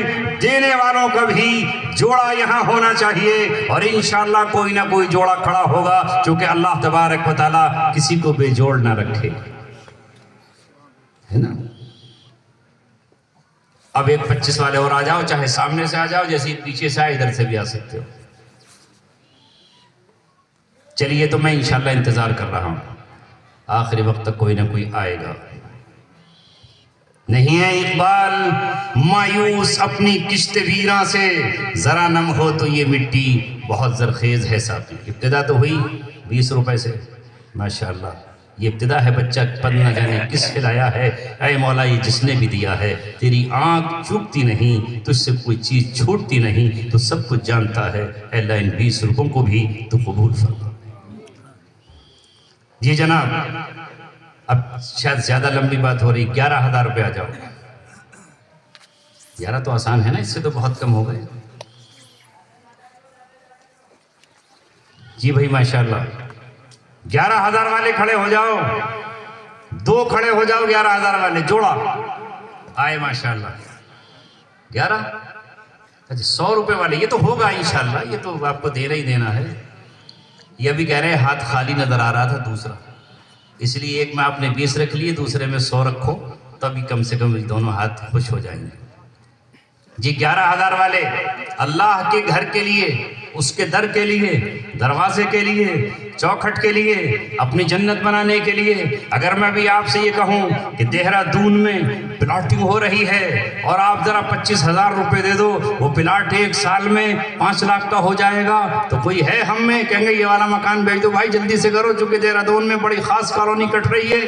دینے والوں کا بھی جوڑا یہاں ہونا چاہیے، اور انشاءاللہ کوئی نہ کوئی جوڑا کھڑا ہوگا، چونکہ اللہ تبارک و تعالیٰ کسی کو بے جوڑ نہ رکھے، ہے نا؟ اب ایک 25 والے اور آ جاؤ، چاہے سامنے سے آ جاؤ، جیسے پیچھے سے آئے ادھر سے بھی آ سکتے ہو۔ چلیے تو میں انشاءاللہ انتظار کر رہا ہوں، آخری وقت تک کوئی نہ کوئی آئے گا۔ نہیں ہے اقبال مایوس اپنی کشت ویراں سے، ذرا نم ہو تو یہ مٹی بہت زرخیز ہے ساقی۔ ابتدا تو ہوئی 20 روپے سے، ماشاءاللہ یہ ابتدا ہے، بچہ پن نہ جانے کس کھلایا ہے۔ اے مولا یہ جس نے بھی دیا ہے، تیری آنکھ چوکتی نہیں، تجھ سے کوئی چیز چھوٹتی نہیں، تو سب کچھ جانتا ہے۔ اے اللہ ان 20 روپوں کو بھی تو قبول فرما۔ جی جناب، اب شاید زیادہ لمبی بات ہو رہی، 11,000 روپے آ جاؤ۔ 11 تو آسان ہے نا، اس سے تو بہت کم ہو گئے۔ جی بھائی ماشاءاللہ 11,000 والے کھڑے ہو جاؤ، 2 کھڑے ہو جاؤ 11,000 والے، جوڑا آئے ماشاءاللہ۔ 11 اچھا 100 روپے والے، یہ تو ہوگا انشاءاللہ، یہ تو آپ کو دینا ہی دینا ہے۔ یہ بھی کہہ رہے ہیں ہاتھ خالی نظر آ رہا تھا دوسرا، اس لیے ایک میں آپ نے 20 رکھ لیے، دوسرے میں 100 رکھو، تبھی کم سے کم دونوں ہاتھ خوش ہو جائیں گے۔ جی 11,000 والے اللہ کے گھر کے لیے، اس کے در کے لیے، دروازے کے لیے، چوکھٹ کے لیے، اپنی جنت بنانے کے لیے۔ اگر میں بھی آپ سے یہ کہوں کہ دہرادون میں پلاٹنگ ہو رہی ہے اور آپ ذرا 25,000 روپے دے دو، وہ پلاٹ 1 سال میں 5 لاکھ کا ہو جائے گا، تو کوئی ہے ہم میں کہیں گے یہ والا مکان بھیج دو بھائی جلدی سے کرو، چونکہ دہرادون میں بڑی خاص کالونی کٹ رہی ہے۔